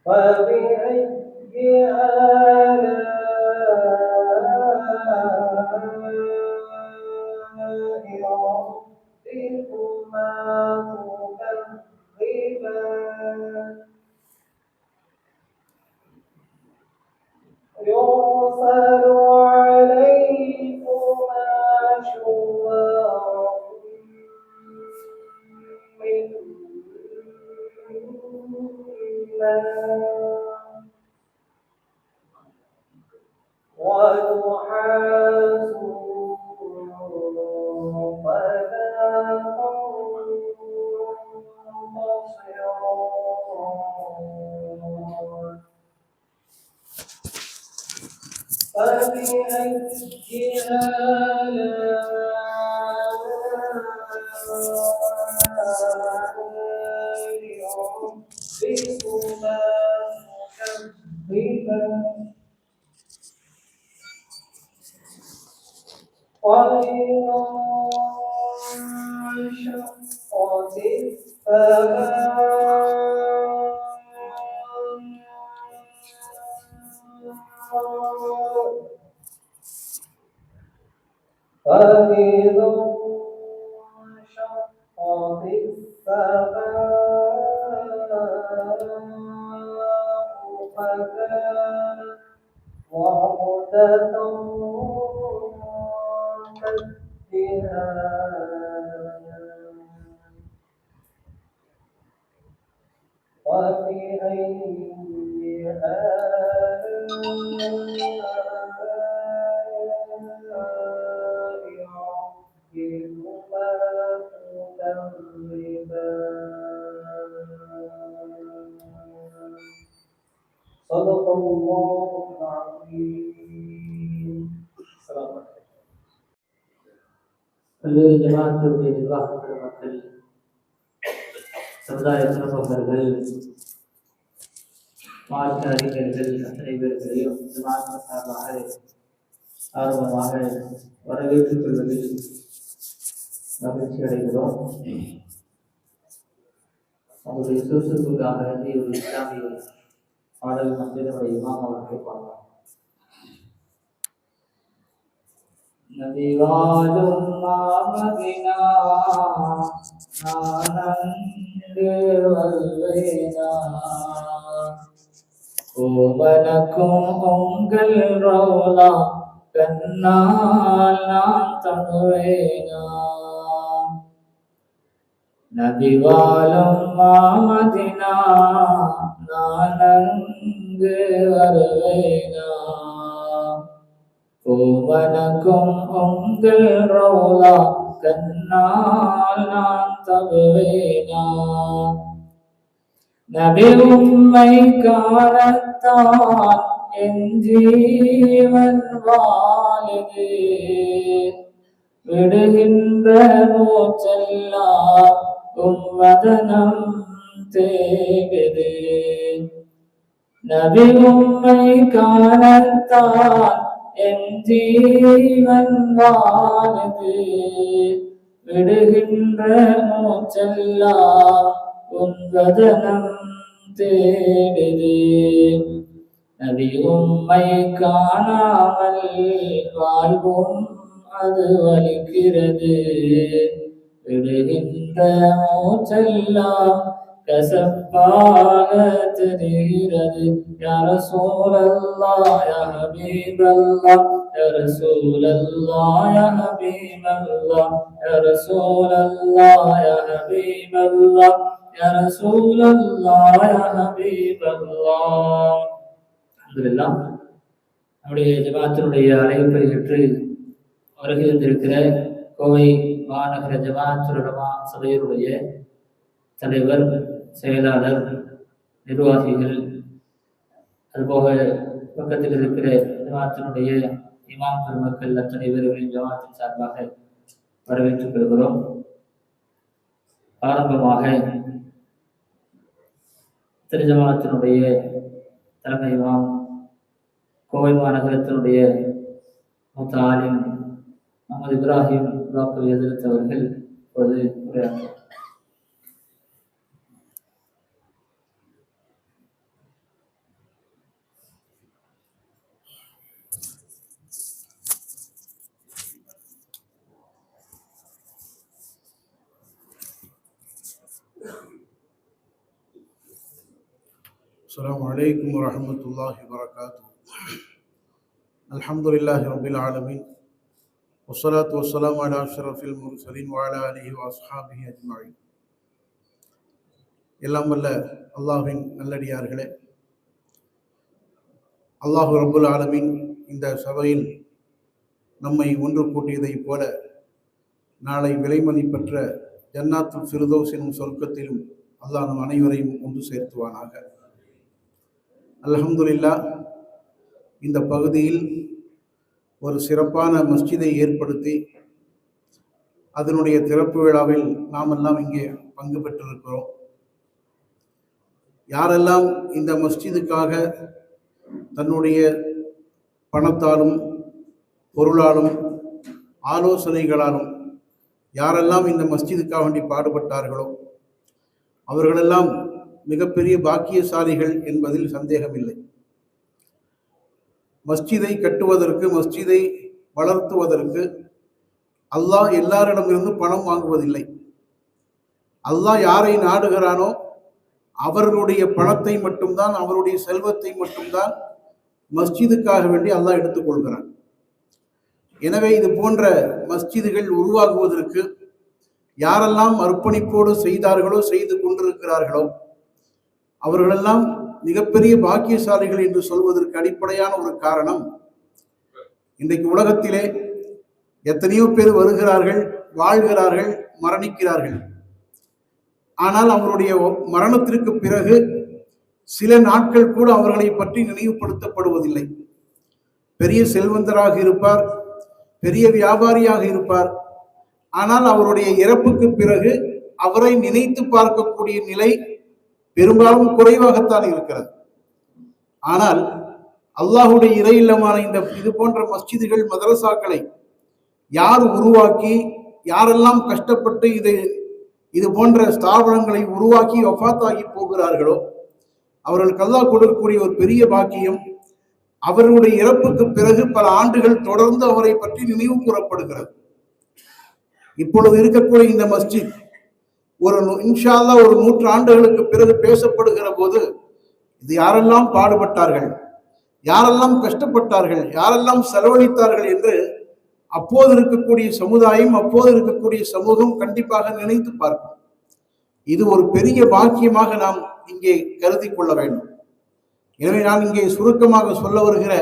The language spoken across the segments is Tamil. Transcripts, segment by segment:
فبأي آلاء ربكما تكذبان يرسل عليكما شواظ من نار ونحاس فلا تنتصران فبأي آلاء ربكما تكذبان وإذا انشقت السماء فإذا انشقت السماء فكانت وردة كالدهان وبأي آلاء ربكما تكذبان صدق الله العظيم. السلام عليكم. பல்வேறு ஜமாத்துடைய நிர்வாக பெருமக்கள், சமுதாய பிரமுகர்கள், மார்க்க அறிஞர்கள் அத்தனை பேர்களையும் ஜமாத் சார்பாக ஆர்வமாக வரவேற்றுக் கொள்வதில் மகிழ்ச்சி அடைகிறோம். அவருடைய சுறுசுறுப்புக்காக ஒரு இஸ்லாமிய பாடல் மந்திரமுடைய இமாம் அவர்களை பார்க்கலாம். நபி வாழும் மாமதினா நானங்கே வல்லேனா ஓமனக்கும் உங்கள் ரோலா கண்ணால் நான் தங்குவேனா. நபி வாழும் மாமதினா நானங்கே வருவேனா ஓமனக்கும் உங்கள் ரோலா கண்ணால் நான் தகுவேனா. நபி உம்மை காணத்தான் என் ஜீவன் வாழுது, விடுகின்ற மூச்செல்லாம் வதனம் தேடுது. நபி உம்மை காணத்தான் என் ஜீவன் வாழுது, விடுகின்ற மூச்செல்லாம் வதனம் தேடுது. நபி உம்மை காணாமல் வாழ்வும் அது வலிக்கிறது, விடுகின்ற மூச்செல்லாம் கசப்பாக தெரிகிறது. யா ரசூலல்லாஹ் யா ஹபீபல்லாஹ் யா ரசூலல்லாஹ் யா ஹபீபல்லாஹ் யா ரசூலல்லாஹ் யா ஹபீபல்லாஹ் யா ரசூலல்லாஹ் யா ஹபீபல்லாஹ். அல்ஹம்துலில்லாஹ், நம்முடைய ஜமாத்தினுடைய அழைப்பை ஏற்று வருகை வந்திருக்கிற கோவை மாநகர ஜமாத்துல் உலமா சபையினுடைய தலைவர், செயலாளர், நிர்வாகிகள், அதுபோக பக்கத்தில் இருக்கிற ஜமாத்தினுடைய இமாம் பெருமக்கள் அத்தனை பேர்களின் ஜமாத்தின் சார்பாக வரவேற்றுக் கொள்கிறோம். ஆரம்பமாக திரு ஜமாத்தினுடைய தலைமை இமாம், கோவை மாநகரத்தினுடைய மூத்த ஆலிம் முகமது இப்ராஹிம் வாக்கு எதிர்த்தவர்கள் இப்போது உரையாற்றுவார். السلام عليكم ورحمة الله وبركاته. الحمد لله رب العالمين والصلاة والسلام على أشرف المرسلين وعلى آله وأصحابه أجمعين. எல்லாம் வல்ல அல்லாஹ்வின் நல்லடியார்களே, அல்லாஹ் ரப்புல் ஆலமீன் இந்த சபையில் நம்மை ஒன்று கூட்டியதைப் போல நாளை விலைமதிப்பற்ற ஜன்னாத்துல் ஃபிர்தௌஸ் எனும் சொர்க்கத்திலும் அல்லாஹ் நம் அனைவரையும் ஒன்று சேர்த்துவானாக. அல்ஹம்துலில்லாஹ், இந்த பகுதியில் ஒரு சிறப்பான மஸ்ஜிதை ஏற்படுத்தி அதனுடைய திறப்பு விழாவில் நாம் எல்லாம் இங்கே பங்கு பெற்றிருக்கிறோம். யாரெல்லாம் இந்த மஸ்ஜிதுக்காக தன்னுடைய பணத்தாலும் பொருளாலும் ஆலோசனைகளாலும் யாரெல்லாம் இந்த மஸ்ஜிதுக்காக வேண்டி பாடுபட்டார்களோ அவர்களெல்லாம் மிகப்பெரிய பாக்கியசாலிகள் என்பதில் சந்தேகமில்லை. மஸ்ஜிதை கட்டுவதற்கு, மஸ்ஜிதை வளர்த்துவதற்கு அல்லாஹ் எல்லாரிடமிருந்து பணம் வாங்குவதில்லை. அல்லாஹ் யாரை நாடுகிறானோ அவர்களுடைய பணத்தை மட்டும்தான், அவருடைய செல்வத்தை மட்டும்தான் மஸ்ஜிதுக்காக வேண்டி அல்லாஹ் எடுத்துக்கொள்கிறான். எனவே இது போன்ற மஸ்ஜிதுகள் உருவாகுவதற்கு யாரெல்லாம் அர்ப்பணிப்போடு செய்தார்களோ, செய்து கொண்டிருக்கிறார்களோ அவர்களெல்லாம் மிகப்பெரிய பாக்கியசாலிகள் என்று சொல்வதற்கு அடிப்படையான ஒரு காரணம், இன்றைக்கு உலகத்திலே எத்தனையோ பேர் வருகிறார்கள், வாழ்கிறார்கள், மரணிக்கிறார்கள். ஆனால் அவருடைய மரணத்திற்கு பிறகு சில நாட்கள் கூட அவர்களை பற்றி நினைவுபடுத்தப்படுவதில்லை. பெரிய செல்வந்தராக இருப்பார், பெரிய வியாபாரியாக இருப்பார், ஆனால் அவருடைய இறப்புக்கு பிறகு அவரை நினைத்து பார்க்கக்கூடிய நிலை பெரும்பாலும் குறைவாகத்தான் இருக்கிறது. ஆனால் அல்லாஹுடைய இறை இல்லமான இந்த இது போன்ற மஸ்ஜிதுகள், மதரசாக்களை யார் உருவாக்கி, யாரெல்லாம் கஷ்டப்பட்டு இது போன்ற ஸ்தாபனங்களை உருவாக்கி வஃபாத்தாகி போகிறார்களோ அவர்களுக்கு அல்லாஹ் கொடுக்கக்கூடிய ஒரு பெரிய பாக்கியம், அவர்களுடைய இறப்புக்கு பிறகு பல ஆண்டுகள் தொடர்ந்து அவரை பற்றி நினைவு கூறப்படுகிறது. இப்பொழுது இருக்கக்கூடிய இந்த மஸ்ஜித் ஒரு இன்ஷா அல்லாஹ் ஒரு 100 ஆண்டுகளுக்கு பிறகு பேசப்படுகிற போது இது யாரெல்லாம் பாடுபட்டார்கள், யாரெல்லாம் கஷ்டப்பட்டார்கள், யாரெல்லாம் செலவழித்தார்கள் என்று அப்போது இருக்கக்கூடிய சமுதாயம், அப்போது இருக்கக்கூடிய சமூகம் கண்டிப்பாக நினைத்து பார்க்கும். இது ஒரு பெரிய பாக்கியமாக நாம் இங்கே கருதி கொள்ள வேண்டும். எனவே நான் இங்கே சுருக்கமாக சொல்ல வருகிற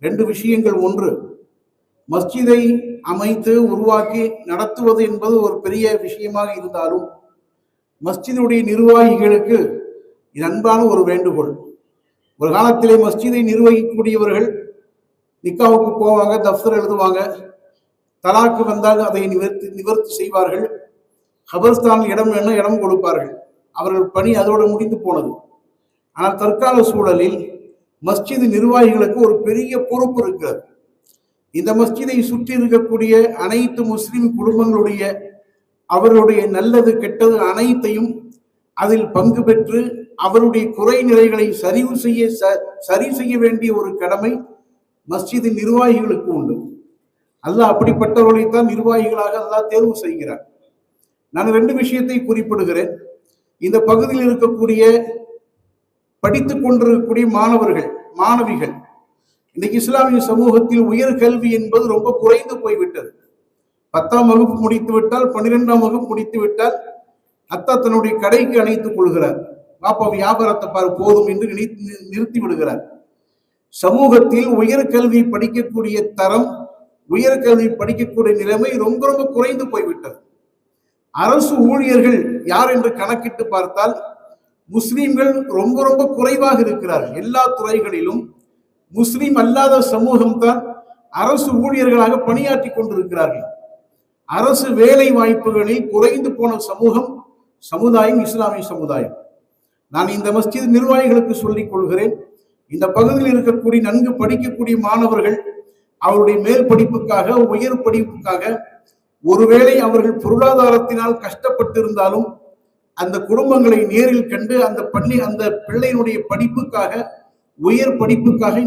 2 விஷயங்கள். ஒன்று, மஸ்ஜிதை அமைத்து உருவாக்கி நடத்துவது என்பது ஒரு பெரிய விஷயமாக இருந்தாலும் மஸ்ஜிதுடைய நிர்வாகிகளுக்கு இது அன்பான ஒரு வேண்டுகோள். ஒரு காலத்திலே மஸ்ஜிதை நிர்வகிக்கக்கூடியவர்கள் நிக்காவுக்கு போவாங்க, தஃப்தர் எழுதுவாங்க, தலாக்கு வந்தால் அதை நிவர்த்தி செய்வார்கள், கபர்ஸ்தான் இடம் என்ன இடம் கொடுப்பார்கள். அவர்கள் பணி அதோடு முடிந்து போனது. ஆனால் தற்கால சூழலில் மஸ்ஜிது நிர்வாகிகளுக்கு ஒரு பெரிய பொறுப்பு இருக்கிறது. இந்த மஸ்ஜிதை சுற்றி இருக்கக்கூடிய அனைத்து முஸ்லிம் குடும்பங்களுடைய அவருடைய நல்லது கெட்டது அனைத்தையும் அதில் பங்கு பெற்று அவருடைய குறை நிறைகளை சரி செய்ய வேண்டிய ஒரு கடமை மஸ்ஜிதின் நிர்வாகிகளுக்கு உண்டு. அல்லாஹ் அப்படிப்பட்டவர்களைத்தான் நிர்வாகிகளாக அல்லாஹ் தேர்வு செய்கிறார். நான் 2 விஷயத்தை குறிப்பிடுகிறேன். இந்த பகுதியில் இருக்கக்கூடிய படித்துக் கொண்டிருக்கக்கூடிய மாணவர்கள், மாணவிகள், இன்னைக்கு இஸ்லாமிய சமூகத்தில் உயர்கல்வி என்பது ரொம்ப குறைந்து போய்விட்டது. 10ஆம் வகுப்பு முடித்து விட்டால், 12ஆம் வகுப்பு முடித்து விட்டால் அத்தா தன்னுடைய கடைக்கு அணைத்துக் கொள்கிறார். பாப்பா வியாபாரத்தை பாரு போதும் என்று நிறுத்தி விடுகிறார். சமூகத்தில் உயர்கல்வி படிக்கக்கூடிய தரம், உயர்கல்வி படிக்கக்கூடிய நிலைமை ரொம்ப ரொம்ப குறைந்து போய்விட்டது. அரசு ஊழியர்கள் யார் என்று கணக்கிட்டு பார்த்தால் முஸ்லிம்கள் ரொம்ப ரொம்ப குறைவாக இருக்கிறார்கள். எல்லா துறைகளிலும் முஸ்லிம் அல்லாத சமூகம்தான் அரசு ஊழியர்களாக பணியாற்றி கொண்டிருக்கிறார்கள். அரசு வேலை வாய்ப்புகளில் குறைந்து போன சமுதாயம் இஸ்லாமிய சமுதாயம். நான் இந்த மஸ்ஜித் நிர்வாகிகளுக்கு சொல்லிக் கொள்கிறேன், இந்த பகுதியில் இருக்கக்கூடிய நன்கு படிக்கக்கூடிய மாணவர்கள் அவருடைய மேல் படிப்புக்காக, உயர் படிப்புக்காக, ஒருவேளை அவர்கள் பொருளாதாரத்தினால் கஷ்டப்பட்டிருந்தாலும் அந்த குடும்பங்களை நேரில் கண்டு அந்த பிள்ளையினுடைய படிப்புக்காக, உயர் படிப்புக்காக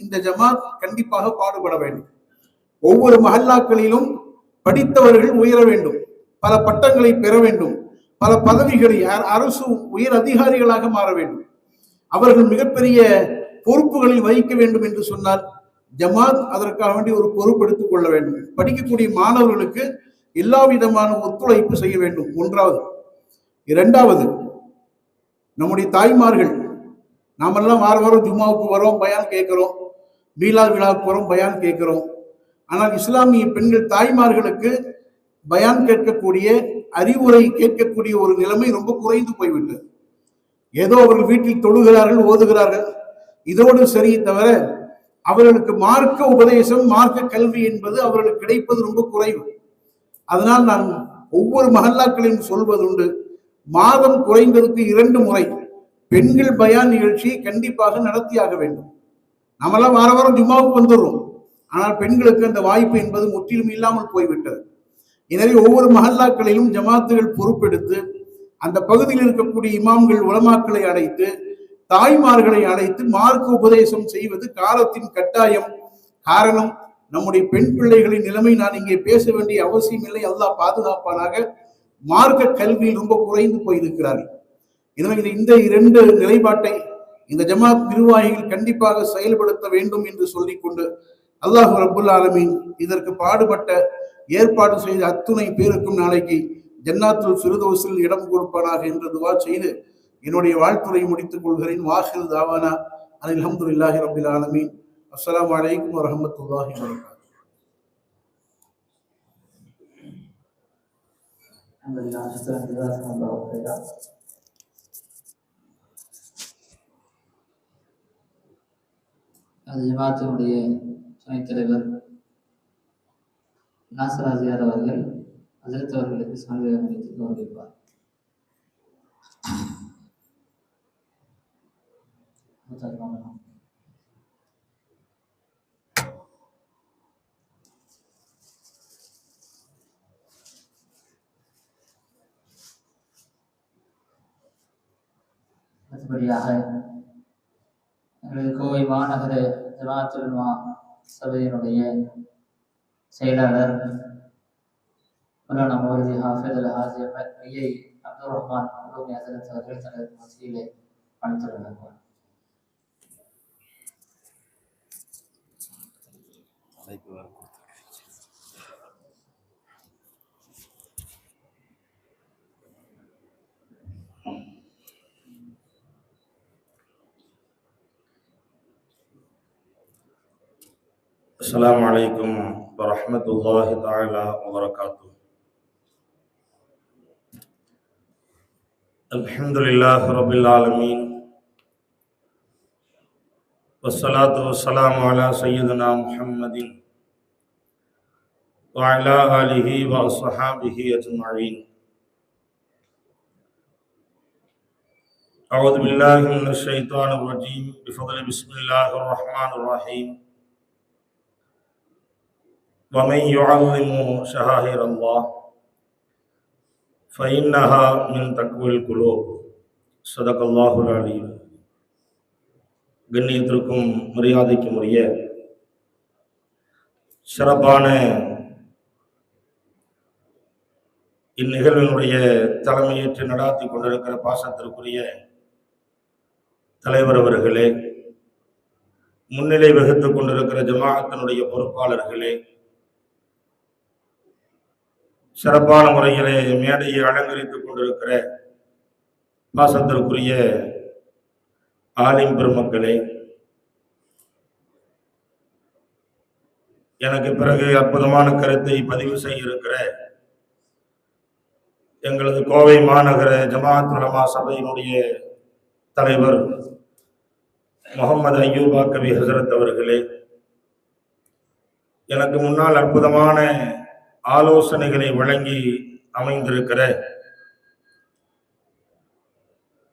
இந்த ஜமாத் கண்டிப்பாக பாடுபட வேண்டும். ஒவ்வொரு மஹல்லாக்களிலும் படித்தவர்கள் உயர வேண்டும், பல பட்டங்களை பெற வேண்டும், பல பதவிகளை அரசு உயர் அதிகாரிகளாக மாற வேண்டும். அவர்கள் மிகப்பெரிய பொறுப்புகளில் வகிக்க வேண்டும் என்று சொன்னால் ஜமாத் அதற்காக வேண்டி ஒரு பொறுப்பெடுத்துக் கொள்ள வேண்டும். படிக்கக்கூடிய மாணவர்களுக்கு எல்லா விதமான ஒத்துழைப்பு செய்ய வேண்டும். ஒன்றாவது. இரண்டாவது, நம்முடைய தாய்மார்கள், நாமெல்லாம் வார வாரம் ஜும்மாவுக்கு வரோம், பயான் கேட்கிறோம், மீலாத் விழாவுக்கு வரோம், பயான் கேட்கிறோம். ஆனால் இஸ்லாமிய பெண்கள் தாய்மார்களுக்கு பயான் கேட்கக்கூடிய, அறிவுரை கேட்கக்கூடிய ஒரு நிலைமை ரொம்ப குறைந்து போய்விட்டது. ஏதோ அவர்கள் வீட்டில் தொழுகிறார்கள், ஓதுகிறார்கள், இதோடு சரி தவிர அவர்களுக்கு மார்க்க உபதேசம், மார்க்க கல்வி என்பது அவர்களுக்கு கிடைப்பது ரொம்ப குறைவு. அதனால் நான் ஒவ்வொரு மஹல்லாக்களையும் சொல்வதுண்டு, மாதம் குறைந்ததுக்கு 2 முறை பெண்கள் பயான் நிகழ்ச்சி கண்டிப்பாக நடத்தியாக வேண்டும். நம்மளாம் வார வாரம் ஜும்மாவுக்கு வந்துடுறோம், ஆனால் பெண்களுக்கு அந்த வாய்ப்பு என்பது முற்றிலும் இல்லாமல் போய்விட்டது. எனவே ஒவ்வொரு மஹல்லாக்களிலும் ஜமாத்துகள் பொறுப்பெடுத்து அந்த பகுதியில் இருக்கக்கூடிய இமாம்கள், உலமாக்களை அழைத்து, தாய்மார்களை அழைத்து மார்க்க உபதேசம் செய்வது காலத்தின் கட்டாயம். காரணம், நம்முடைய பெண் பிள்ளைகளின் நிலைமை நான் இங்கே பேச வேண்டிய அவசியம் இல்லை, அல்லாஹ் பாதுகாப்பானாக. மார்க்க கல்வியில் ரொம்ப குறைந்து போயிருக்கிறார்கள். எனவே இந்த 2 நிலைப்பாட்டை இந்த ஜமாத் நிர்வாகிகள் கண்டிப்பாக செயல்படுத்த வேண்டும் என்று சொல்லிக்கொண்டு, அல்லாஹ் ரப்புல் ஆலமீன் இதற்கு பாடுபட்ட ஏற்பாடு செய்த அத்துணை பேருக்கும் நாளைக்கு ஜன்னாத்துல் ஃபிர்தௌஸில் இடம் கொடுப்பானாக என்று துஆ செய்து என்னுடைய வாழ்த்துரை முடித்துக் கொள்கிறேன். வாஹிர் தாவானா அல்ஹம்துலில்லாஹி ரப்பில் ஆலமீன். அஸ்ஸலாமு அலைக்கும் வரஹ்மத்துல்லாஹி வபரகாத்துஹு. அது ஜமாத்தினுடைய துணைத் தலைவர் நாசர் ஆசியார் அவர்கள் ஹஜ்ரத் அவர்களுக்கு சான்றிதழ் அளித்து கௌரவிப்பார். அடுத்தபடியாக எங்களது கோவை மாநகர ஜமாத்துல் உலமா சபையினுடைய செயலாளர் மௌலானா மௌலவி ஹாஃபிஸ் அல் ஹாஜி ஐயை அப்துல் ரஹ்மான் உலூமி ஹஸரத் அவர்கள் தனது மசீதிலே பணித்துள்ளார். السلام عليكم ورحمة الله تعالى وبركاته. الحمد لله رب العالمين والصلاة والسلام على سيدنا محمد وعلى آله وأصحابه أجمعين. أعوذ بالله من الشيطان الرجيم بفضل بسم الله الرحمن الرحيم. ومن يعظم شعائر الله فإنها من تقوى القلوب. صدق الله العليم. கண்ணியத்திற்கும் மரியாதைக்கும் உரிய சிறப்பான இந்நிகழ்வினுடைய தலைமையேற்று நடாத்தி கொண்டிருக்கிற பாசத்திற்குரிய தலைவர் அவர்களே, முன்னிலை வகித்துக் கொண்டிருக்கிற ஜமாஅத்தினுடைய பொறுப்பாளர்களே, சிறப்பான முறையிலே மேடையை அலங்கரித்துக் கொண்டிருக்கிற பாசத்திற்குரிய ஆலிம் பெருமக்களே, எனக்கு பிறகு அற்புதமான கருத்தை பதிவு செய்ய இருக்கிற எங்களது கோவை மாநகர ஜமாஅத் உலமா சபையினுடைய தலைவர் முகமது அய்யூபா கவி ஹசரத் அவர்களே, எனக்கு முன்னால் அற்புதமான ஆலோசனைகளை வழங்கி அமைந்திருக்கிற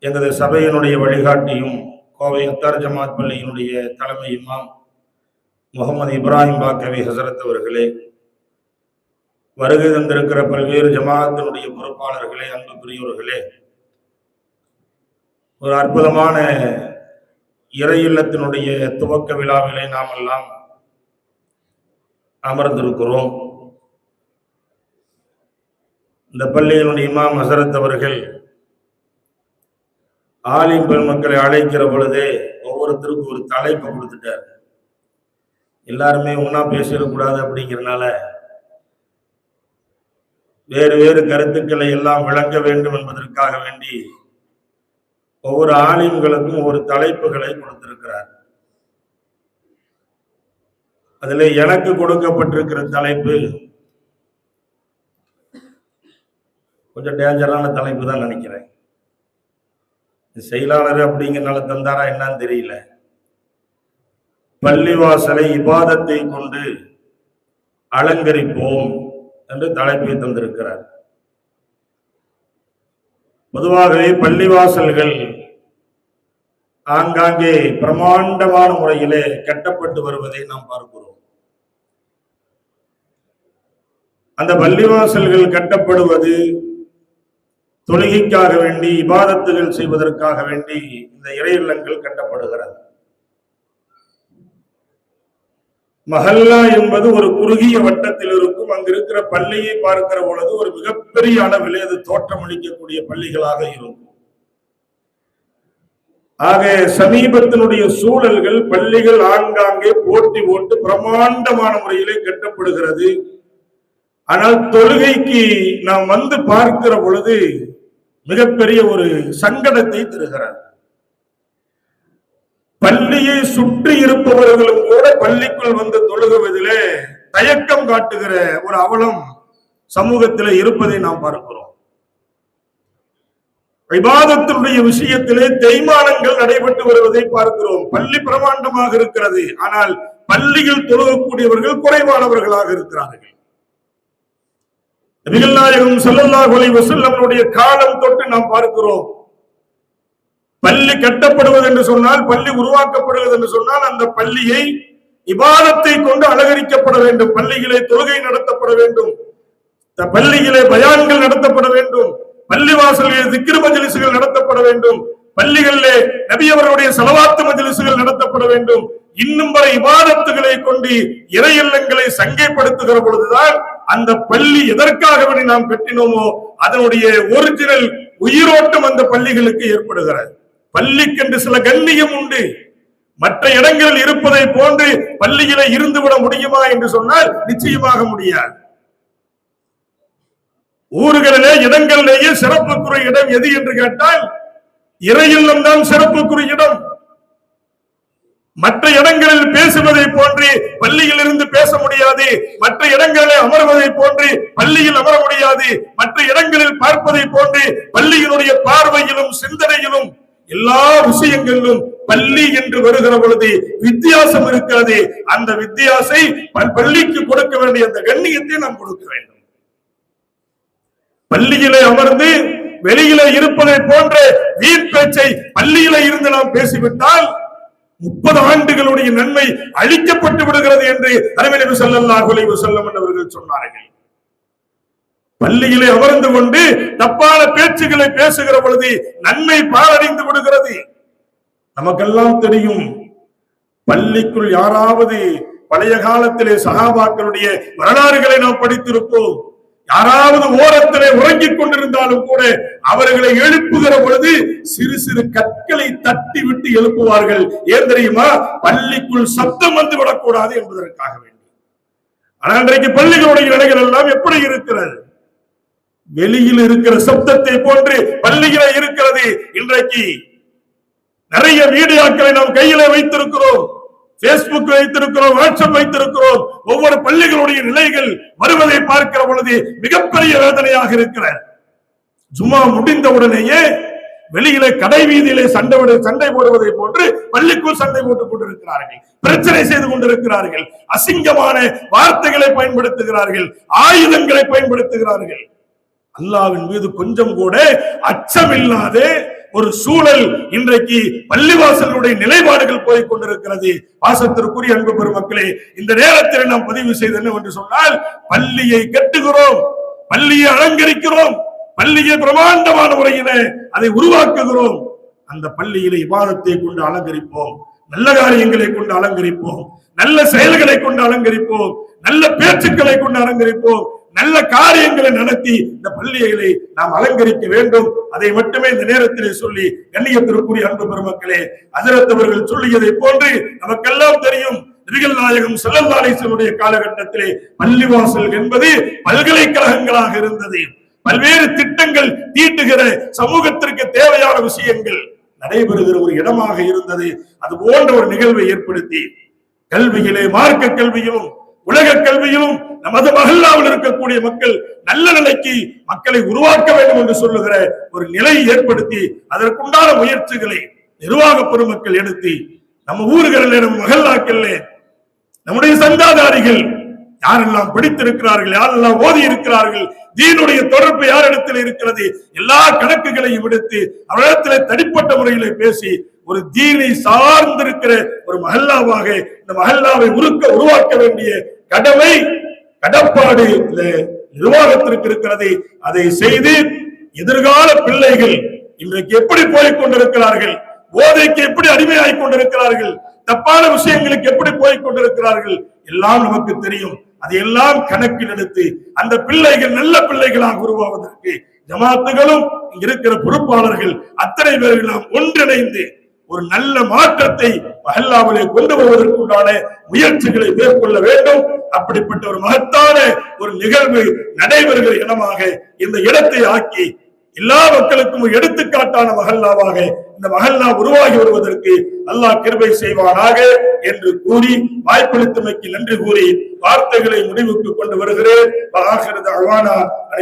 எங்களது சபையினுடைய வழிகாட்டியும் கோவை அத்தார் ஜமாத் பள்ளியினுடைய தலைமை இமாம் முகமது இப்ராஹிம் பாக்கவி ஹசரத் அவர்களே, வருகை தந்திருக்கிற பல்வேறு ஜமாஅத்தினுடைய பொறுப்பாளர்களே, அன்புக்குரியவர்களே, ஒரு அற்புதமான இறை இல்லத்தினுடைய துவக்க விழாவிலே நாம் எல்லாம் அமர்ந்திருக்கிறோம். இந்த பள்ளியினுடைய இமாம் ஹசரத் அவர்கள் ஆலிம் பெருமக்களை அழைக்கிற பொழுதே ஒவ்வொருத்தருக்கும் ஒரு தலைப்பு கொடுத்துட்டார். எல்லாருமே ஒன்னா பேசிடக்கூடாது அப்படிங்கிறதுனால வேறு வேறு கருத்துக்களை எல்லாம் விளங்க வேண்டும் என்பதற்காக வேண்டி ஒவ்வொரு ஆலிம்களுக்கும் ஒரு தலைப்புகளை கொடுத்திருக்கிறார். அதுல எனக்கு கொடுக்கப்பட்டிருக்கிற தலைப்பு கொஞ்சம் டேஞ்சரான தலைப்பு தான் நினைக்கிறேன். செயலாளர் அப்படிங்கிறனால தந்தாரா என்னன்னு தெரியல. பள்ளிவாசலை இபாதத்தை கொண்டு அலங்கரிப்போம் என்று தலைப்பை தந்திருக்கிறார். பொதுவாகவே பள்ளிவாசல்கள் ஆங்காங்கே பிரமாண்டமான முறையிலே கட்டப்பட்டு வருவதை நாம் பார்க்கிறோம். அந்த பள்ளிவாசல்கள் கட்டப்படுவது தொழுகைக்காக வேண்டி, இபாதத்துகள் செய்வதற்காக வேண்டி இந்த இறை இல்லங்கள் கட்டப்படுகிறது. மஹல்லா என்பது ஒரு குறுகிய வட்டத்தில் இருக்கும். அங்கு இருக்கிற பள்ளியை பார்க்கிற பொழுது ஒரு மிகப்பெரிய அளவிலே அது தோற்றமளிக்கக்கூடிய பள்ளிகளாக இருக்கும். ஆக சமீபத்தினுடைய சூழல்கள், பள்ளிகள் ஆங்காங்கே போட்டி போட்டு பிரமாண்டமான முறையிலே கட்டப்படுகிறது. ஆனால் தொழுகைக்கு நாம் வந்து பார்க்கிற பொழுது மிகப்பெரிய ஒரு சங்கடத்தை தருகிறார். பள்ளியை சுற்றி இருப்பவர்களும் கூட பள்ளிக்குள் வந்து தொழுகுவதிலே தயக்கம் காட்டுகிற ஒரு அவலம் சமூகத்திலே இருப்பதை நாம் பார்க்கிறோம். இபாதத்தினுடைய விஷயத்திலே தேய்மானங்கள் நடைபெற்று வருவதை பார்க்கிறோம். பள்ளி பிரமாண்டமாக இருக்கிறது, ஆனால் பள்ளியில் தொழுகக்கூடியவர்கள் குறைவானவர்களாக இருக்கிறார்கள். நபிகள் நாயகம் ஸல்லல்லாஹு அலைஹி வஸல்லமுடைய காலம் தொட்டு நாம் பார்க்கிறோம். பள்ளி கட்டப்படுவது என்று சொன்னால், பள்ளி உருவாக்கப்படுவது என்று சொன்னால், அந்த பள்ளியை இபாதத்தை கொண்டு அலங்கரிக்கப்பட வேண்டும். பள்ளியிலே தொழுகை நடத்தப்பட வேண்டும், பள்ளியிலே பயான்கள் நடத்தப்பட வேண்டும், பள்ளிவாசலிலே திக்ர் மஜ்லிஸ்கள் நடத்தப்பட வேண்டும், பள்ளிகளிலே நபி அவர்களுடைய ஸலவாத் மஜ்லிஸ்கள் நடத்தப்பட வேண்டும். இன்னும் பல இபாதத்துகளை கொண்டு இறை இல்லங்களை சங்கைப்படுத்துகிற பொழுதுதான் அந்த பள்ளி எதற்காக நாம் கட்டினோமோ அதனுடைய ஒரிஜினல் உயிரோட்டம் அந்த பள்ளிகளுக்கு ஏற்படுகிறது. பள்ளிக்கென்று சில கண்ணியம் உண்டு. மற்ற இடங்களில் இருப்பதை போன்று பள்ளியில இருந்துவிட முடியுமா என்று சொன்னால் நிச்சயமாக முடியாது. ஊர்களிலே இடங்களிலேயே சிறப்புக்குரிய இடம் எது என்று கேட்டால் இறை இல்லம் தான் சிறப்புக்குரிய இடம். மற்ற இடங்களில் பேசுவதை போன்று பள்ளியில் இருந்து பேச முடியாது. மற்ற இடங்களில் அமர்வதை போன்று பள்ளியில் அமர முடியாது. மற்ற இடங்களில் பார்ப்பதை போன்று பள்ளியினுடைய பார்வையிலும் சிந்தனையிலும் எல்லா விஷயங்களிலும் பள்ளி என்று வருகிற பொழுது வித்தியாசம் இருக்கிறது. அந்த வித்தியாசை பள்ளிக்கு கொடுக்க வேண்டிய அந்த கண்ணியத்தை நாம் கொடுக்க வேண்டும். பள்ளியிலே அமர்ந்து வெளியிலே இருப்பதை போன்ற வீண் பேச்சை பள்ளியிலே இருந்து நாம் பேசிவிட்டால் 30 ஆண்டுகளுடைய நன்மை அழிக்கப்பட்டு விடுகிறது என்று அருமை நபி ஸல்லல்லாஹு அலைஹி வஸல்லம் அவர்கள் சொன்னார்கள். பள்ளியிலே அமர்ந்து கொண்டு தப்பான பேச்சுகளை பேசுகிற பொழுது நன்மை பாழடைந்து விடுகிறது. நமக்கெல்லாம் தெரியும், பள்ளிக்குள் யாராவது பழைய காலத்திலே சஹாபாக்களுடைய வரலாறுகளை நாம் படித்திருப்போம். யாராவது ஓரத்திலே உறங்கிக் கொண்டிருந்தாலும் கூட அவர்களை எழுப்புகிற பொழுது சிறு சிறு கற்களை தட்டி விட்டு எழுப்புவார்கள். ஏன் தெரியுமா? பள்ளிக்குள் சப்தம் வந்து விடக்கூடாது என்பதற்காக வேண்டி. ஆனால் இன்றைக்கு பள்ளிகளுடைய நிலைகள் எல்லாம் எப்படி இருக்கிறது? வெளியில் இருக்கிற சப்தத்தை போன்று பள்ளியில இருக்கிறது. இன்றைக்கு நிறைய வீடியோக்களை நாம் கையில வைத்திருக்கிறோம், பேஸ்புக் வைத்திருக்கிறோம், வாட்ஸ்அப் வைத்திருக்கிறோம். ஒவ்வொரு பள்ளிகளுடைய நிலைகள் வருவதை பார்க்கிற பொழுது மிகப்பெரிய வேதனையாக இருக்கிறது. ஜும்மா முடிந்த உடனேயே வெளியிலே கடை வீதியிலே சண்டை போடுவதை போன்று பள்ளிக்குள் சண்டை போட்டுக் கொண்டிருக்கிறார்கள், பிரச்சனை செய்து கொண்டிருக்கிறார்கள், அசிங்கமான வார்த்தைகளை பயன்படுத்துகிறார்கள், ஆயுதங்களை பயன்படுத்துகிறார்கள். அல்லாஹ்வின் மீது கொஞ்சம் கூட அச்சமில்லாத ஒரு சூழல் இன்றைக்கு பள்ளிவாசலுடைய நிலைப்பாடுகள் போய் கொண்டிருக்கிறது. பாசத்திற்குரிய அன்பு பெருமக்களே, இந்த நேரத்தில் நாம் பதிவு செய்தது என்னவென்று சொன்னால், பள்ளியை கட்டுகிறோம், பள்ளியை அலங்கரிக்கிறோம், பள்ளியை பிரமாண்டமான முறையில அதை உருவாக்குகிறோம். அந்த பள்ளியில இபாதத்தை கொண்டு அலங்கரிப்போம், நல்ல காரியங்களை கொண்டு அலங்கரிப்போம், நல்ல செயல்களை கொண்டு அலங்கரிப்போம், நல்ல பேச்சுக்களை கொண்டு அலங்கரிப்போம், நல்ல காரியங்களை நடத்தி இந்த பள்ளிகளை நாம் அலங்கரிக்க வேண்டும். அதை மட்டுமே இந்த நேரத்திலே சொல்லி கண்ணியத்திற்குரிய அன்பு பெருமக்களே, ஹஜ்ரத் அவர்கள் சொல்லியதை போன்று நமக்கெல்லாம் தெரியும், நபிகள் நாயகம் ஸல்லல்லாஹு அலைஹி வஸல்லம் காலகட்டத்திலே பள்ளிவாசல் என்பது பல்கலைக்கழகங்களாக இருந்தது. பல்வேறு திட்டங்கள் தீட்டுகிற சமூகத்திற்கு தேவையான விஷயங்கள் நடைபெறுகிற ஒரு இடமாக இருந்தது. அது போன்ற ஒரு நிகழ்வை ஏற்படுத்தி கல்வியிலே, மார்க்க கல்வியிலும் உலக கல்வியிலும் நமது மஹல்லாவில் இருக்கக்கூடிய மக்கள் நல்ல நிலைக்கு மக்களை உருவாக்க வேண்டும் என்று சொல்லுகிற ஒரு நிலையை ஏற்படுத்தி அதற்குண்டான முயற்சிகளை நிர்வாக பெருமக்கள் எடுத்து நம்ம ஊர்களில், நம்ம மஹல்லாக்களில் நம்முடைய சந்தாதாரிகள் யாரெல்லாம் படித்திருக்கிறார்கள், யாரெல்லாம் ஓதி இருக்கிறார்கள், தீனுடைய தொடர்பு யாரிடத்தில் இருக்கிறது, எல்லா கணக்குகளையும் எடுத்து அவரிடத்தில் தனிப்பட்ட முறையிலே பேசி ஒரு தீனை சார்ந்திருக்கிற ஒரு மஹல்லாவாக இந்த மஹல்லாவை உருவாக்க வேண்டிய கடமை, கடப்பாடு இந்த நிர்வாகத்திற்கு இருக்கிறது. அதை செய்து எதிர்கால பிள்ளைகள் இன்றைக்கு எப்படி போய்க் கொண்டிருக்கிறார்கள், போதைக்கு எப்படி அடிமையாகிக் கொண்டிருக்கிறார்கள், தப்பான விஷயங்களுக்கு எப்படி போய்க் கொண்டிருக்கிறார்கள் எல்லாம் நமக்கு தெரியும். அதையெல்லாம் கணக்கில் எடுத்து அந்த பிள்ளைகள் நல்ல பிள்ளைகளாக உருவாவதற்கு ஜமாத்துகளும் இருக்கிற பொறுப்பாளர்கள் அத்தனை பேர்களும் ஒன்றிணைந்து ஒரு நல்ல மாற்றத்தை மஹல்லாவிலே கொண்டு வருவதற்குண்டான முயற்சிகளை மேற்கொள்ள வேண்டும். அப்படிப்பட்ட ஒரு மகத்தான ஒரு நிகழ்வு நடைபெறுகிற இடமாக இந்த இடத்தை ஆக்கி எல்லா மக்களுக்கும் ஒரு எடுத்துக்காட்டான மஹல்லாவாக இந்த மஹல்லா உருவாகி வருவதற்கு அல்லாஹ் கிருபை செய்வானாக என்று கூறி வாய்ப்பளித்தமைக்கு நன்றி கூறி வார்த்தைகளை முடிவுக்கு கொண்டு வருகிறேன்.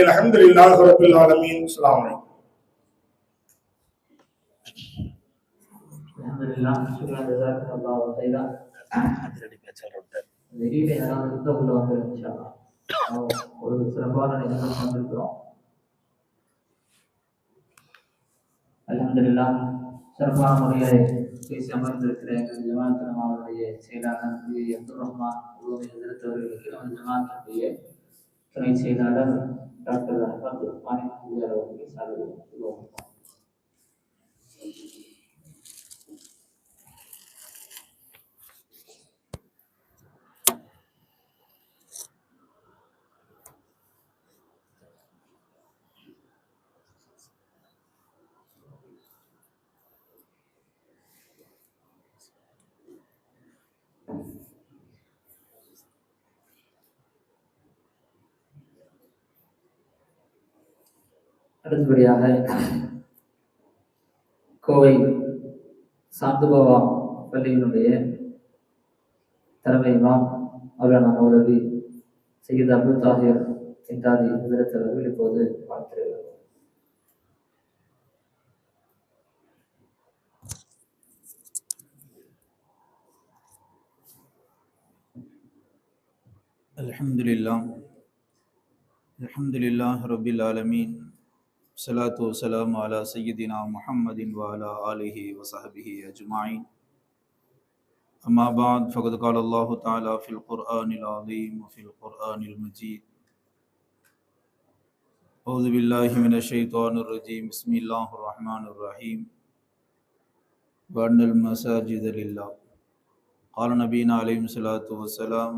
அல்ஹம்துலில்லாஹி ரப்பில் ஆலமீன். அஸ்ஸலாமு அலைக்கும். அல்ஹம்துலில்லாஹ், சுக்ரான், ஜஸாக்கல்லாஹு கைரன். வெளியில யாராவது உள்ளவங்க இன்ஷா அல்லாஹ் ஒரு சிறப்பான நிகழ்வு வந்திருக்கிறோம். அல்ஹம்துலில்லாஹ், சிறப்பான முறையில் பேசி அமர்ந்திருக்கிற எங்கள் ஜமாத் அவருடைய செயலாளர் அப்துல் ரஹ்மான் அவர்களுக்கு நமது ஜமாத்துடைய துணை செயலாளர் டாக்டர் அஹ்மத் அவர்களுக்கு சார்பில் அடுத்தபடியாக கோவை சாந்துபாவா பள்ளியினுடைய தலைமை இமாம் மௌலானா மௌலவி சையத் அப்துல் தாஹிர் இன்தாதி ஹஜ்ரத் அவர்கள் இப்போது வாழ்த்துகிறார். அல்ஹம்துலில்லாஹ் ரப்பில் ஆலமீன். ஸலாத்து வஸ்ஸலாமு அலா சய்யிதினா முஹம்மதின் வ அலா ஆலிஹி வ ஸஹ்பிஹி அஜ்மஈன். அம்மா பஅத், ஃபகத் கால அல்லாஹு தஆலா ஃபில் குர்ஆனில் அஸீம் வ ஃபில் குர்ஆனில் மஜீத். அஊது பில்லாஹி மினஷ் ஷைத்தானிர் ரஜீம். பிஸ்மில்லாஹிர் ரஹ்மானிர் ரஹீம். வ அன்னல் மஸாஜித லில்லாஹ். قال نبينا عليه الصلاة والسلام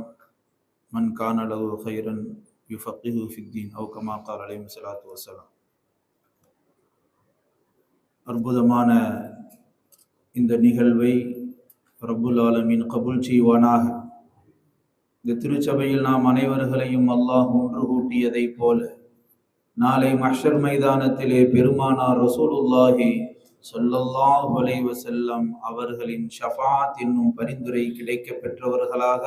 من كان له خيرا يفقهه في الدين أو كما قال عليه الصلاة والسلام. அற்புதமான இந்த நிகழ்வை ரப்புல் ஆலமீன் கபூல் செய்வானாக. இந்த திருச்சபையில் நாம் அனைவர்களையும் அல்லாஹ் ஒன்று கூட்டியதை போல நாளை மஹ்ஷர் மைதானத்திலே பெருமானார் ரசூலுல்லாஹி ஸல்லல்லாஹு அலைஹி வஸல்லம் அவர்களின் ஷஃபாத் என்னும் பரிந்துரை கிடைக்க பெற்றவர்களாக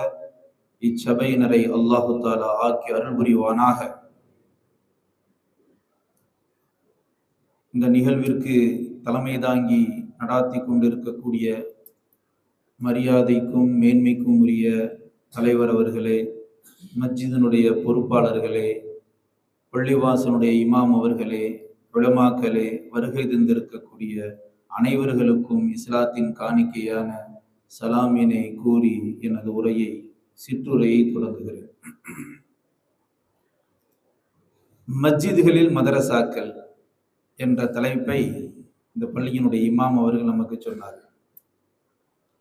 இச்சபையினரை அல்லாஹு தஆலா ஆக்கி அருள் புரிவானாக. இந்த நிகழ்விற்கு தலைமை தாங்கி நடாத்தி கொண்டிருக்கக்கூடிய மரியாதைக்கும் மேன்மைக்கும் உரிய தலைவர் அவர்களே, மஸ்ஜிதினுடைய பொறுப்பாளர்களே, பள்ளிவாசனுடைய இமாம் அவர்களே, உலமாக்களே, வருகை தந்திருக்கக்கூடிய அனைவர்களுக்கும் இஸ்லாத்தின் காணிக்கையான சலாமினை கூறி எனது உரையை சிற்றுரையை தொடங்குகிறேன். மஸ்ஜிதுகளில் மதரசாக்கள் என்ற தலைப்பை இந்த பள்ளியினுடைய இமாம் அவர்கள் நமக்கு சொன்னார்.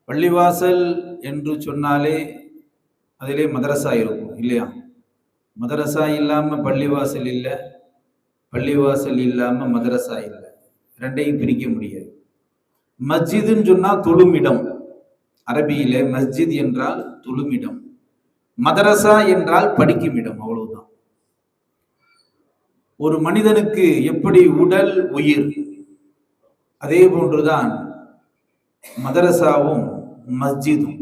பள்ளிவாசல் என்று சொன்னாலே அதிலே மதரசா இருக்கும் இல்லையா? மதரசா இல்லாம பள்ளிவாசல் இல்லை, பள்ளிவாசல் இல்லாம மதரசா இல்லை. ரெண்டையும் பிரிக்க முடியாது. மஸ்ஜிதுன்னு சொன்னா தொழுமிடம். அரபியில மஸ்ஜித் என்றால் தொழுமிடம், மதரசா என்றால் படிக்கும் இடம். அவ்வளவுதான். ஒரு மனிதனுக்கு எப்படி உடல் உயிர், அதே போன்றுதான் மதரசாவும் மஸ்ஜிதும்.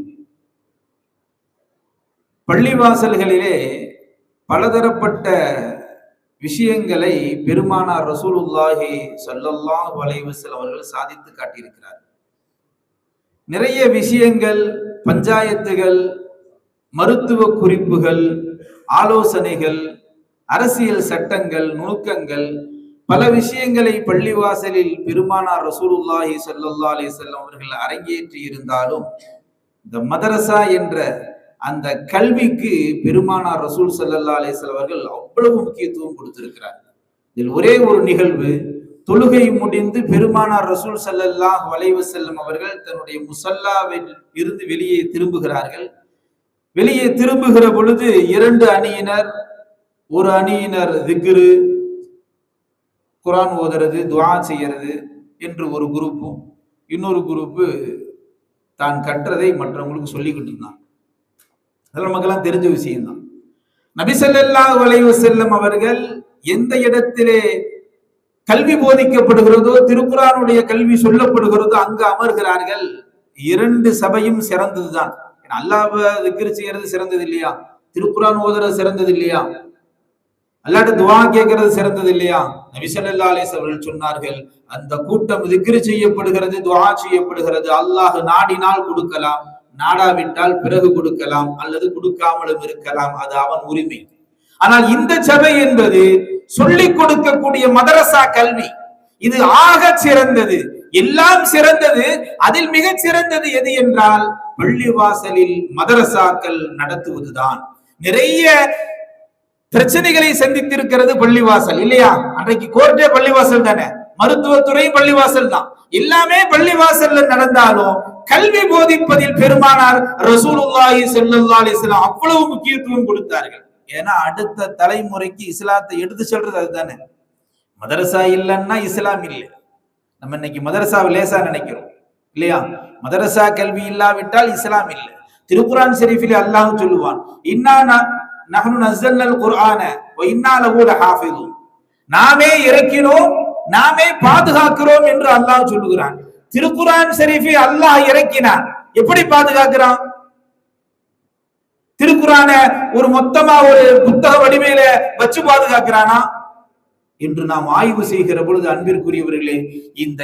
பள்ளிவாசல்களிலே பலதரப்பட்ட விஷயங்களை பெருமானார் ரசூலுல்லாஹி ஸல்லல்லாஹு அலைஹி வஸல்லம் அவர்கள் சாதித்து காட்டியிருக்கிறார். நிறைய விஷயங்கள், பஞ்சாயத்துகள், மருத்துவ குறிப்புகள், ஆலோசனைகள், அரசியல் சட்டங்கள், நுணுக்கங்கள், பல விஷயங்களை பள்ளிவாசலில் பெருமானார் ரசூலுல்லாஹி ஸல்லல்லாஹு அலைஹி வஸல்லம் அவர்கள் அரங்கேற்றி இருந்தாலும் இந்த மதரசா என்ற அந்த கல்விக்கு பெருமானார் ரசூல் ஸல்லல்லாஹு அலைஹி வஸல்லம் அவர்கள் அவ்வளவு முக்கியத்துவம் கொடுத்திருக்கிறார். இதில் ஒரே ஒரு நிகழ்வு, தொழுகை முடிந்து பெருமானார் ரசூல் ஸல்லல்லாஹு அலைஹி வஸல்லம் அவர்கள் தன்னுடைய முஸல்லாவில் இருந்து வெளியே திரும்புகிறார்கள். வெளியே திரும்புகிற பொழுது இரண்டு அணியினர், ஒரு அணியினர் திக்ரு, குர்ஆன் ஓதுறது, துஆ செய்யறது என்று ஒரு குரூப்பும், இன்னொரு குரூப்பு தான் கற்றதை மற்றவங்களுக்கு சொல்லிக்கிட்டு இருந்தாங்க. அதெல்லாம் நமக்கெல்லாம் தெரிஞ்ச விஷயம்தான். நபி ஸல்லல்லாஹு அலைஹி வஸல்லம் அவர்கள் எந்த இடத்திலே கல்வி போதிக்கப்படுகிறதோ, திருக்குர்ஆனுடைய கல்வி சொல்லப்படுகிறதோ அங்கு அமர்கிறார்கள். இரண்டு சபையும் சிறந்ததுதான். அல்லாஹ்வை திக்ர் செய்யறது சிறந்தது இல்லையா? திருக்குர்ஆன் ஓதுறது சிறந்தது இல்லையா? அல்லாஹ்ட்ட துஆ கேட்கிறது சிறந்தது இல்லையா? நபி ஸல்லல்லாஹு அலைஹி வஸல்லம் அவர்கள் சொன்னார்கள், அந்த கூட்டம் திக்ர் செய்யப்படுகிறது, துஆ செய்யப்படுகிறது. அல்லாஹ் நாடினால் கொடுக்கலாம், நாடாவிட்டால் பிறகு கொடுக்கலாம், அல்லது கொடுக்காமலும் இருக்கலாம். அது அவன் உரிமை. ஆனால் இந்த சபை என்பது சொல்லிக் கொடுக்கக்கூடிய மதரசா கல்வி, இது ஆக சிறந்தது, எல்லாம் சிறந்தது. அதில் மிக சிறந்தது எது என்றால் பள்ளிவாசலில் மதரசாக்கள் நடத்துவதுதான். நிறைய பிரச்சனைகளை சந்தித்திருக்கிறது பள்ளிவாசல் இல்லையா? அன்றைக்கு கோர்ட்டே பள்ளிவாசல் தானே, மருத்துவத்துறை பள்ளிவாசல் தான், எல்லாமே பள்ளிவாசல்ல நடந்தாலும் கல்வி போதிப்பதில் பெருமானார் ரசூலுல்லாஹி ஸல்லல்லாஹு அலைஹி வஸல்லம் அவ்வளவு முக்கியத்துவம் கொடுத்தார்கள். ஏன்னா அடுத்த தலைமுறைக்கு இஸ்லாத்தை எடுத்து சொல்றது அதுதானே. மதரசா இல்லைன்னா இஸ்லாம் இல்லை. நம்ம இன்னைக்கு மதரசாவை லேசா நினைக்கிறோம் இல்லையா? மதரசா கல்வி இல்லாவிட்டால் இஸ்லாம் இல்லை. திருக்குர்ஆன் ஷரீஃபில் அல்லாஹ் சொல்லுவான், இன்னா நஹ்னு நஸல்னல் குர்ஆன வ இன்னா லஹு லஹாஃபிஸூன், நாமே இறக்கினோம், நாமே பாதுகாக்கிறோம் என்று அல்லாஹ் சொல்லுகிறான். திருக்குர்ஆன் ஷரீஃபை அல்லாஹ் இறக்கினான், எப்படி பாதுகாக்கிறான்? திருக்குர்ஆனை ஒரு மொத்தமா ஒரு புத்தக வடிவையில வச்சு பாதுகாக்கிறானா என்று நாம் ஆய்வு செய்கிற பொழுது, அன்பிற்குரியவர்களே, இந்த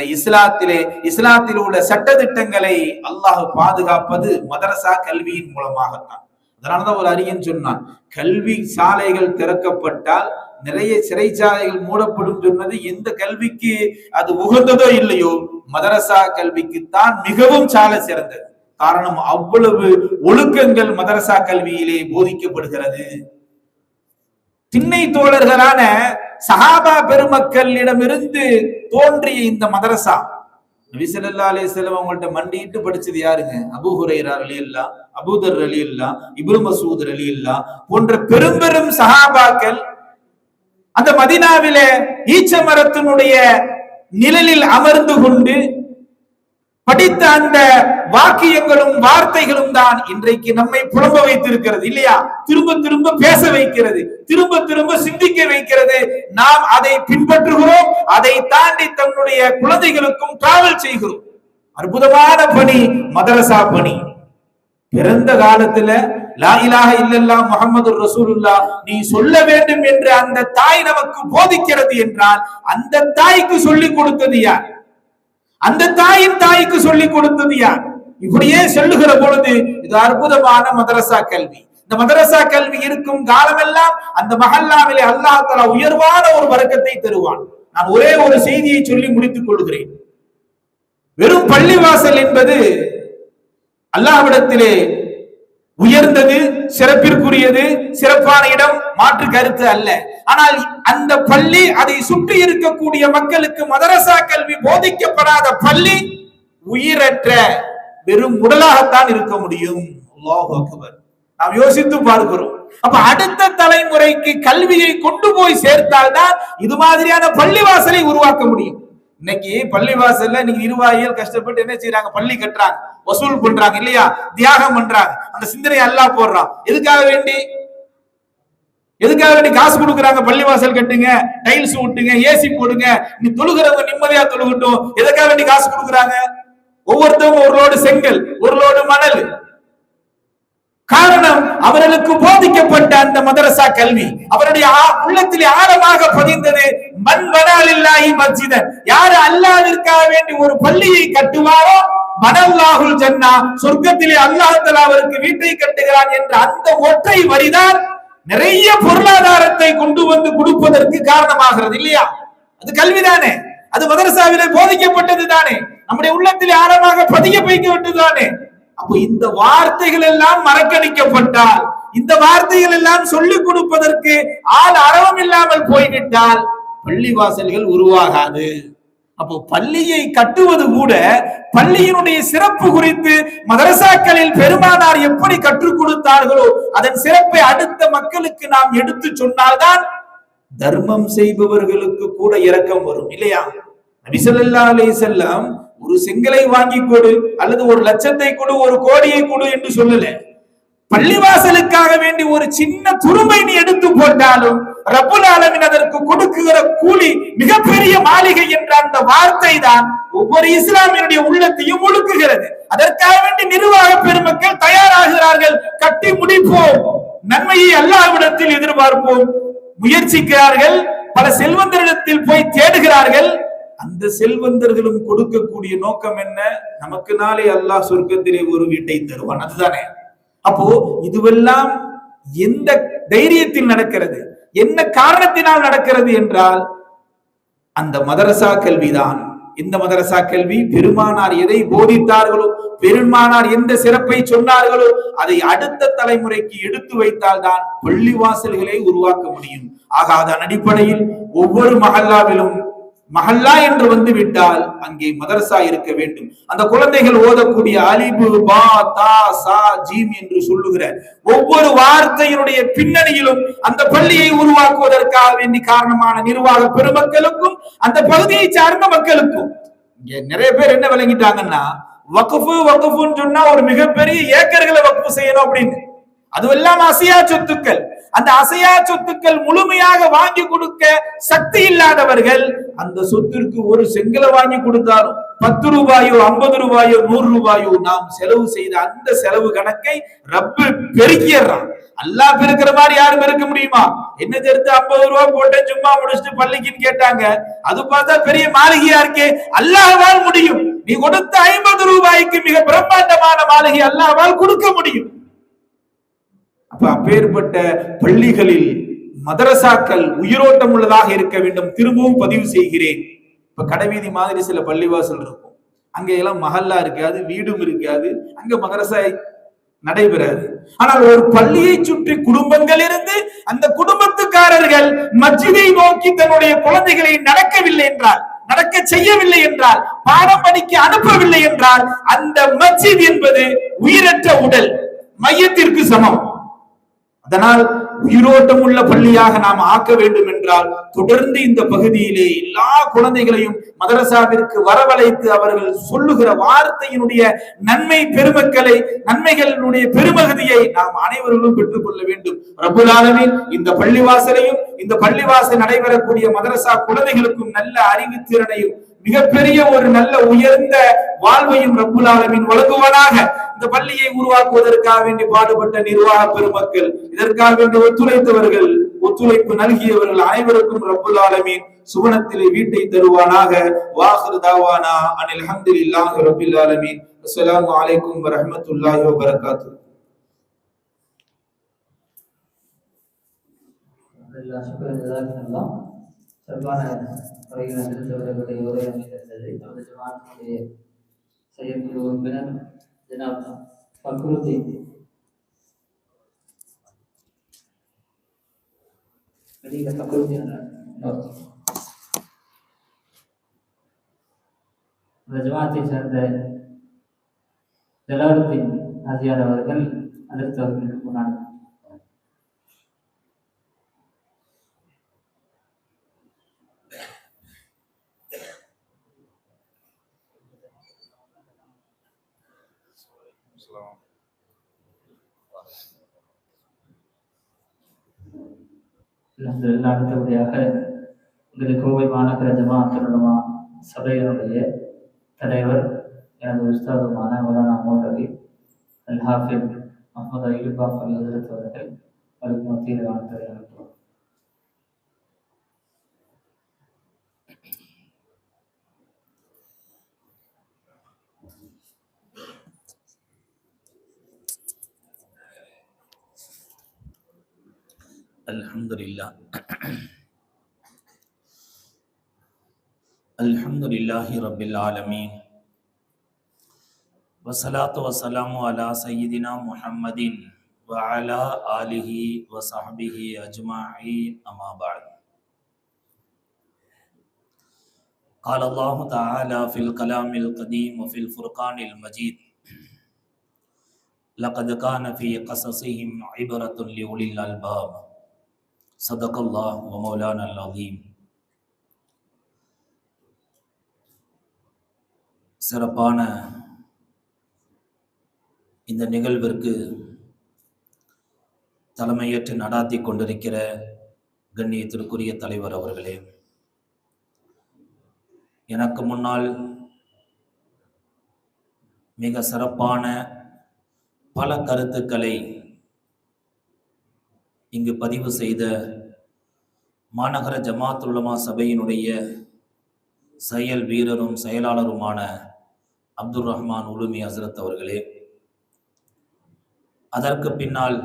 இஸ்லாத்தில் உள்ள சட்ட திட்டங்களை அல்லாஹ் பாதுகாப்பது மதரசா கல்வியின் மூலமாகத்தான். அதனாலதான் ஒரு அறிஞன் சொன்னான், கல்வி சாலைகள் திறக்கப்பட்டால் நிறைய சிறைச்சாலைகள் மூடப்படும் சொன்னது எந்த கல்விக்கு அது உகந்ததோ இல்லையோ, மதரசா கல்விக்குத்தான் மிகவும் சால சிறந்தது. காரணம், அவ்வளவு ஒழுக்கங்கள் மதரசா கல்வியிலே போதிக்கப்படுகிறது. திண்ணை தோழர்களான சஹாபா பெருமக்களிடமிருந்து தோன்றிய இந்த மதரசா, நபி ஸல்லல்லாஹு அலைஹி வஸல்லம் அவங்கள்ட்ட மண்டிட்டு படிச்சது யாருங்க? அபூ ஹுரைரா ரலியல்லாஹு, அபூதர் ரலியல்லாஹு, இப்னு மஸ்ஊத் ரலியல்லாஹு போன்ற பெரும் பெரும் சஹாபாக்கள் அந்த மதீனாவிலே ஈச்ச மரத்தினுடைய நிழலில் அமர்ந்து கொண்டு படித்த அந்த வாக்கியங்களும் வார்த்தைகளும் தான் இன்றைக்கு நம்மை புலம்ப வைத்திருக்கிறது இல்லையா? திரும்ப திரும்ப பேச வைக்கிறது, திரும்ப திரும்ப சிந்திக்க வைக்கிறது. நாம் அதை பின்பற்றுகிறோம், அதை தாண்டி தன்னுடைய குழந்தைகளுக்கும் டிராவல் செய்கிறோம். அற்புதமான பணி மதரசா பணி. பிறந்த காலத்துல லா இலாஹ இல்லல்லாஹ் முஹம்மதுர் ரசூலுல்லாஹ் நீ சொல்ல வேண்டும் என்று அந்த தாய் நமக்கு போதிக்கிறது என்றால் அந்த தாய்க்கு சொல்லிக் கொடுத்தது யார்? அந்த தாயின் தாய்க்கு சொல்லிக் கொடுத்தது யார்? இப்படியே சொல்லுகிற பொழுது இது அற்புதமான மதரசா கல்வி. இந்த மதரசா கல்வி இருக்கும் காலமெல்லாம் அந்த மஹல்லாவிலே அல்லாஹ் தஆலா உயர்வான ஒரு வரக்கத்தை தருவான். நான் ஒரே ஒரு செய்தியை சொல்லி முடித்துக் கொள்கிறேன். வெறும் பள்ளிவாசல் என்பது அல்லாஹ்விடத்திலே உயர்ந்தது, சிறப்பிற்குரியது, சிறப்பான இடம், மாற்று கருத்து அல்ல. ஆனால் அந்த பள்ளி, அதை சுற்றி இருக்கக்கூடிய மக்களுக்கு மதரசா கல்வி போதிக்கப்படாத பள்ளி உயிரற்ற வெறும் உடலாகத்தான் இருக்க முடியும். அல்லாஹு அக்பர். நாம் யோசித்து பார்க்கிறோம். அப்ப அடுத்த தலைமுறைக்கு கல்வியை கொண்டு போய் சேர்த்தால்தான் இது மாதிரியான பள்ளிவாசலை உருவாக்க முடியும். இன்னைக்கு பள்ளிவாசல்ல இன்னைக்கு நிர்வாகிகள் கஷ்டப்பட்டு என்ன செய்யறாங்க, பள்ளி கட்டுறாங்க, வசூல் பண்றாங்க இல்லையா, தியாகம் பண்றாங்க. அந்த சிந்தனை அல்லாஹ் போடுறான். எதுக்காக வேண்டி காசு கொடுக்குறாங்க? பள்ளிவாசல் கட்டுங்க, டைல்ஸ் விட்டுங்க, ஏசி போடுங்க, நீ தொழுகிறவங்க நிம்மதியா தொழுகட்டும். எதுக்காக வேண்டி காசு கொடுக்குறாங்க? ஒவ்வொருத்தவங்க ஒரு லோடு செங்கல், ஒரு லோடு மணல். காரணம், அவர்களுக்கு போதிக்கப்பட்ட அந்த மதரசா கல்வி அவருடைய உள்ளத்திலே ஆழமாக பதிந்தது. மன் பனாலில்லாஹி மஸ்ஜிதன், யாரு அல்லாஹ்விற்காக வேண்டி ஒரு பள்ளியை கட்டுவாரோ பனல்லாஹுல் ஜன்னா, சொர்க்கத்திலே அல்லாஹ் தஆலா அவருக்கு வீட்டை கட்டுகிறான் என்ற அந்த ஒற்றை வரிதான் நிறைய பொருளாதாரத்தை கொண்டு வந்து கொடுப்பதற்கு காரணமாகிறது இல்லையா? அது கல்விதானே, அது மதரசாவிலே போதிக்கப்பட்டது தானே, நம்முடைய உள்ளத்திலே ஆழமாக பதிய வைக்கப்பட்டது தானே. அப்போ இந்த வார்த்தைகள் எல்லாம் மறக்கடிக்கப்பட்டால், இந்த வார்த்தைகள் எல்லாம் சொல்லிக் கொடுப்பதற்கு ஆள் அரவம் இல்லாமல் போய்விட்டால் பள்ளிவாசல்கள் உருவாகாது. அப்போ பள்ளியை கட்டுவது கூட, பள்ளியினுடைய சிறப்பு குறித்து மதரசாக்களில் பெருமானார் எப்படி கற்றுக் கொடுத்தார்களோ அதன் சிறப்பை அடுத்த மக்களுக்கு நாம் எடுத்து சொன்னால்தான் தர்மம் செய்பவர்களுக்கு கூட இரக்கம் வரும் இல்லையா? நபி ஸல்லல்லாஹு அலைஹி வஸல்லம் ஒரு செங்கலை வாங்கி கொடு அல்லது ஒரு லட்சத்தை கொடு, ஒரு கோடியை கொடு என்று சொல்லல. பள்ளிவாசலுக்காக வேண்டி ஒரு சின்ன துரும்பை நீ எடுத்து போட்டாலும் ரப்புல் ஆலமீன் அதற்கு கொடுக்குகிற கூலி மிகப்பெரிய மாளிகை என்ற அந்த வார்த்தை தான் ஒவ்வொரு இஸ்லாமியனுடைய உள்ளத்தையும் ஒழுக்குகிறது. அதற்காக வேண்டி நிர்வாக பெருமக்கள் தயாராகிறார்கள். கட்டி முடிப்போம், நன்மையை அல்லாஹ்விடத்தில் எதிர்பார்ப்போம், முயற்சிக்கிறார்கள். பல செல்வந்தரிடத்தில் போய் தேடுகிறார்கள். அந்த செல்வந்தர்களும் கொடுக்கக்கூடிய நோக்கம் என்ன? நமக்கு நாளே அல்லாஹ் சொர்க்கத்திலே ஒரு வீட்டை தருவான், அதுதானே. அப்போ இதுவெல்லாம் எந்த தைரியத்தில் நடக்கிறது, என்ன காரணத்தினால் நடக்கிறது என்றால் அந்த மதரசா கல்விதான். இந்த மதரசா கல்வி பெருமானார் எதை போதித்தார்களோ, பெருமானார் எந்த சிறப்பை சொன்னார்களோ அதை அடுத்த தலைமுறைக்கு எடுத்து வைத்தால் தான் பள்ளிவாசல்களை உருவாக்க முடியும். ஆக அதன் அடிப்படையில் ஒவ்வொரு மஹல்லாவிலும், மஹல்லா என்று வந்து விட்டால் அங்கே மதரசா இருக்க வேண்டும். அந்த குழந்தைகள் ஓதக்கூடிய அலிபு பா தா சா ஜீம் என்று சொல்லுகிற ஒவ்வொரு வார்த்தையினுடைய பின்னணியிலும் அந்த பள்ளியை உருவாக்குவதற்காக வேண்டி காரணமான நிர்வாக பெருமக்களுக்கும் அந்த பகுதியை சார்ந்த மக்களுக்கும். இங்க நிறைய பேர் என்ன விளங்கிட்டாங்கன்னா, வக்ஃபு வக்ஃபுன்னு சொன்னா ஒரு மிகப்பெரிய ஏக்கர்களை வக்ஃபு செய்யணும் அப்படின்னு. அதுவெல்லாம் அசையா சொத்துக்கள். அந்த அசையா சொத்துக்கள் முழுமையாக வாங்கி கொடுக்க சக்தி இல்லாதவர்கள் அந்த சொத்திற்கு ஒரு செங்கலை வாங்கி கொடுத்தாலும் 10 ரூபாயோ 50 ரூபாயோ 100 ரூபாயோ நாம் செலவு செய்த அந்த செலவு கணக்கை ரப்பு பெருக்கிடுறான். அல்லாஹ் பெருக்கிற மாதிரி யாரும் பெருக்க முடியுமா? என்ன சேர்த்து 50 ரூபாய் போட்டு சும்மா முடிச்சுட்டு பள்ளிக்குன்னு கேட்டாங்க. அது பார்த்தா பெரிய மாளிகையா இருக்கே. அல்லாஹ்வால் முடியும். நீ கொடுத்த 50 ரூபாய்க்கு மிக பிரம்மாண்டமான மாளிகை அல்லாஹ்வால் கொடுக்க முடியும். அப்ப அப்பேற்பட்ட பள்ளிகளில் மதரசாக்கள் உயிரோட்டம் உள்ளதாக இருக்க வேண்டும். திரும்பவும் பதிவு செய்கிறேன். இப்ப கடைவீதி மாதிரி சில பள்ளிவாசல் இருக்கும், அங்க எல்லாம் மஹல்லா இருக்காது, வீடும் இருக்காது, அங்க மதரசா நடைபெறாது. ஆனால் ஒரு பள்ளியை சுற்றி குடும்பங்கள் இருந்து அந்த குடும்பத்துக்காரர்கள் மஸ்ஜிதை நோக்கி தன்னுடைய குழந்தைகளை நடக்கவில்லை என்றால், நடக்க செய்யவில்லை என்றால், பாடம் படிக்க அனுப்பவில்லை என்றால் அந்த மஸ்ஜித் என்பது உயிரற்ற உடல், மையத்திற்கு சமம். அதனால் உயிரோட்டம் உள்ள பள்ளியாக நாம் ஆக்க வேண்டும் என்றால் தொடர்ந்து இந்த பகுதியிலே எல்லா குழந்தைகளையும் மதரசாவிற்கு வரவழைத்து அவர்கள் சொல்லுகிற வார்த்தையினுடைய நன்மை பெருமக்களை, நன்மைகளுடைய பெருமகதியை நாம் அனைவர்களும் பெற்றுக் கொள்ள வேண்டும். ரப்புல் ஆலமீன் இந்த பள்ளிவாசலையும் இந்த பள்ளிவாசல் நடைபெறக்கூடிய மதரசா குழந்தைகளுக்கும் நல்ல அறிவு திறனையும் மிகப்பெரிய ஒரு நல்ல உயர்ந்த வாழ்வையும் ரப்புல் ஆலமீன் வழங்குவானாக. இந்த பள்ளியை உருவாக்குவதற்காக வேண்டி பாடுபட்ட நிர்வாக பெருமக்கள், இதற்காக வேண்டி ஒத்துழைத்தவர்கள், ஒத்துழைப்பு நல்கியவர்கள் அனைவருக்கும் ரப்புல் ஆலமீன் சுவனத்திலே வீட்டை தருவானாக. வாஹிரு தாவானா அனில் ஹம்துலில்லாஹி ரப்பில் ஆலமீன். அஸ்ஸலாமு அலைக்கும் வரஹ்மத்துல்லாஹி வபரகாத்துஹு. சிறப்பான முறையில் நடத்தவர்களுடைய உரை அமைந்திருந்தது. நமது ஜமாத்தினுடைய செயற்குழு உறுப்பினர் ஜனாப் ஃபக்ருதீன் ஜமாத்தை சேர்ந்த ஜலாலுத்தீன் ஆசியார் அவர்கள் அதற்கு முன்னாடி அடுத்தபடியாக எங்களுக்கு கோவை மாநகர ஜமாஅத்துல் சபையினுடைய தலைவர் எனது உஸ்தாதுமான மௌலானா மௌலவி அல் ஹாஃபிஸ் முஹம்மது அய்யூப் பாக்கவி ஹஜ்ரத் அவர்கள் அவருக்கு மத்தியில் வாழ்த்துரை அனுப்புவோம். Alhamdulillah. Alhamdulillahi Rabbil Alameen. Wassalatu wassalamu ala Sayyidina Muhammadin wa ala alihi wa sahbihi ajma'in amma ba'd. قال الله تعالى في الكلام القديم وفي الفرقان المجيد لقد كان في قصصهم عبرة لأولي الألباب صدق الله ومولانا العظيم. சிறப்பான இந்த நிகழ்விற்கு தலைமையேற்று நடாத்தி கொண்டிருக்கிற கண்ணியத்திற்குரிய தலைவர் அவர்களே, எனக்கு முன்னால் மிக சிறப்பான பல கருத்துக்களை இங்கு பதிவு செய்த மாநகர ஜமாஅத்துல் உலமா சபையினுடைய செயல் வீரரும் செயலாளருமான அப்துல் ரஹ்மான் உலுமி ஹஸ்ரத் அவர்களே, அதற்கு பின்னால்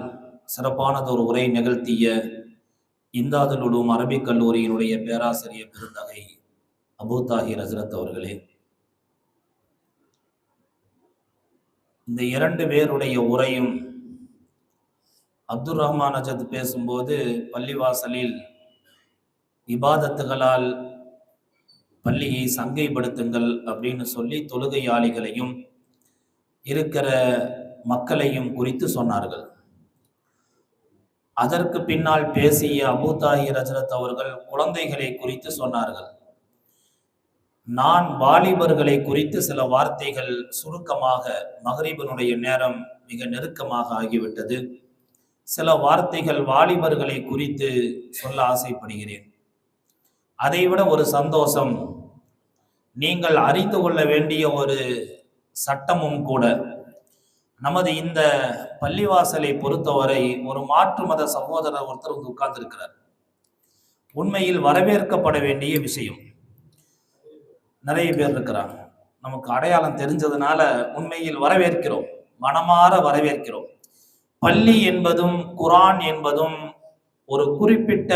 சிறப்பானதொரு உரை நிகழ்த்திய இம்தாதுல் உலூம் அரபிக் கல்லூரியினுடைய பேராசிரியர் பெருந்தகை அபூ தாஹிர் ஹஸ்ரத் அவர்களே, இந்த இரண்டு பேருடைய உரையும் அப்துல் ரஹ்மான் அஜத் பேசும்போது பள்ளிவாசலில் இபாதத்துகளால் பள்ளியை சங்கைப்படுத்துங்கள் அப்படின்னு சொல்லி தொழுகையாளிகளையும் இருக்கிற மக்களையும் குறித்து சொன்னார்கள். அதற்கு பின்னால் பேசிய அபூ தாஹிர் ஹஜ்ரத் அவர்கள் குழந்தைகளை குறித்து சொன்னார்கள். நான் வாலிபர்களை குறித்து சில வார்த்தைகள் சுருக்கமாக, மகரிபினுடைய நேரம் மிக நெருக்கமாக ஆகிவிட்டது, சில வார்த்தைகள் வாலிபர்களை குறித்து சொல்ல ஆசைப்படுகிறேன். அதைவிட ஒரு சந்தோஷம், நீங்கள் அறிந்து கொள்ள வேண்டிய ஒரு சட்டமும் கூட. நமது இந்த பள்ளிவாசலை பொறுத்தவரை ஒரு மாற்று மத சகோதரர் ஒருத்தர் வந்து உட்கார்ந்து இருக்கிறார். உண்மையில் வரவேற்கப்பட வேண்டிய விஷயம். நிறைய பேர் இருக்கிறாங்க, நமக்கு அடையாளம் தெரிஞ்சதுனால உண்மையில் வரவேற்கிறோம், மனமாற வரவேற்கிறோம். பள்ளி என்பதும் குர்ஆன் என்பதும் ஒரு குறிப்பிட்ட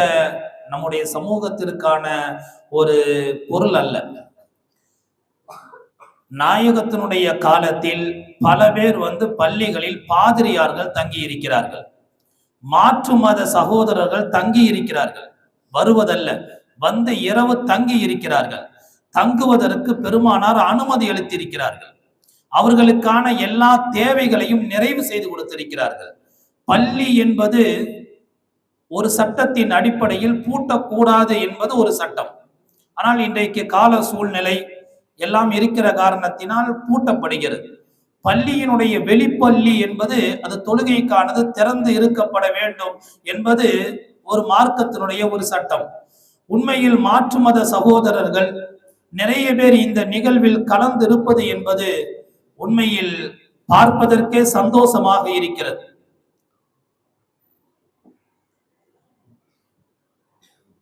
நம்முடைய சமூகத்திற்கான ஒரு பொருள் அல்ல. நாயகத்தினுடைய காலத்தில் பல பேர் வந்து பள்ளிகளில் பாதிரியார்கள் தங்கி இருக்கிறார்கள், மாற்று மத சகோதரர்கள் தங்கி இருக்கிறார்கள். வருவதல்ல, வந்து இரவு தங்கி இருக்கிறார்கள். தங்குவதற்கு பெருமானார் அனுமதி அளித்திருக்கிறார்கள். அவர்களுக்கான எல்லா தேவைகளையும் நிறைவு செய்து கொடுத்திருக்கிறார்கள். பள்ளி என்பது ஒரு சட்டத்தின் அடிப்படையில் பூட்டக்கூடாது என்பது ஒரு சட்டம். ஆனால் இன்றைக்கு கால சூழ்நிலை எல்லாம் இருக்கிற காரணத்தினால் பூட்டப்படுகிறது. பள்ளியினுடைய வெளிப்பள்ளி என்பது அது தொழுகைக்கானது, திறந்து இருக்கப்பட வேண்டும் என்பது ஒரு மார்க்கத்தினுடைய ஒரு சட்டம். உண்மையில் மாற்று மத சகோதரர்கள் நிறைய பேர் இந்த நிகழ்வில் கலந்திருப்பது என்பது உண்மையில் பார்ப்பதற்கே சந்தோஷமாக இருக்கிறது.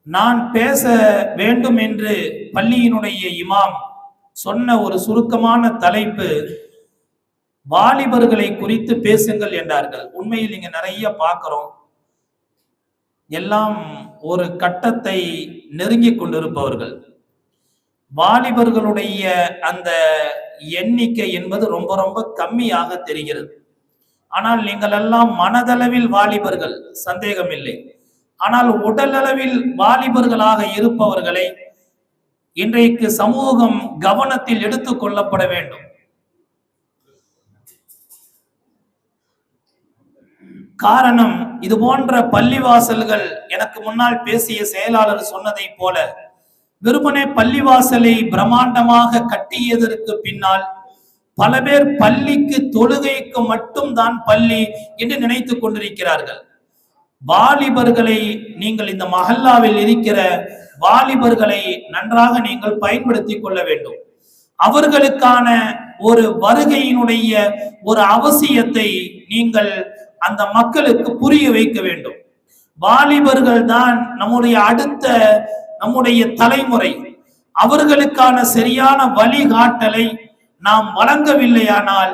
நான் பேச வேண்டும் என்று பள்ளியினுடைய இமாம் சொன்ன ஒரு சுருக்கமான தலைப்பு, வாலிபர்களை குறித்து பேசுங்கள் என்றார்கள். உண்மையில் இங்க நிறைய பார்க்கிறோம், எல்லாம் ஒரு கட்டத்தை நெருங்கி கொண்டிருப்பவர்கள். வாலிபர்களுடைய அந்த எண்ணிக்கை என்பது ரொம்ப ரொம்ப கம்மியாக தெரிகிறது. ஆனால் நீங்கள் எல்லாம் மனதளவில் வாலிபர்கள், சந்தேகம் இல்லை. ஆனால் உடல் அளவில் வாலிபர்களாக இருப்பவர்களை இன்றைக்கு சமூகம் கவனத்தில் எடுத்துக் கொள்ளப்பட வேண்டும். காரணம், இது போன்ற பள்ளிவாசல்கள், எனக்கு முன்னால் பேசிய செயலாளர் சொன்னதை போல, வெறுமனே பள்ளிவாசலை பிரம்மாண்டமாக கட்டியதற்கு பின்னால் பல பேர் பள்ளிக்கு தொழுகைக்கு மட்டும் தான் பள்ளி என்று நினைத்துக் கொண்டிருக்கிறார்கள். வாலிபர்களை நீங்கள் இந்த மஹல்லாவில் இருக்கிற வாலிபர்களை நன்றாக நீங்கள் பயன்படுத்தி கொள்ள வேண்டும். அவர்களுக்கான ஒரு வருகையினுடைய ஒரு அவசியத்தை நீங்கள் அந்த மக்களுக்கு புரிய வைக்க வேண்டும். வாலிபர்கள் தான் நம்முடைய தலைமுறை. அவர்களுக்கான சரியான வழிகாட்டலை நாம் வழங்கவில்லையானால்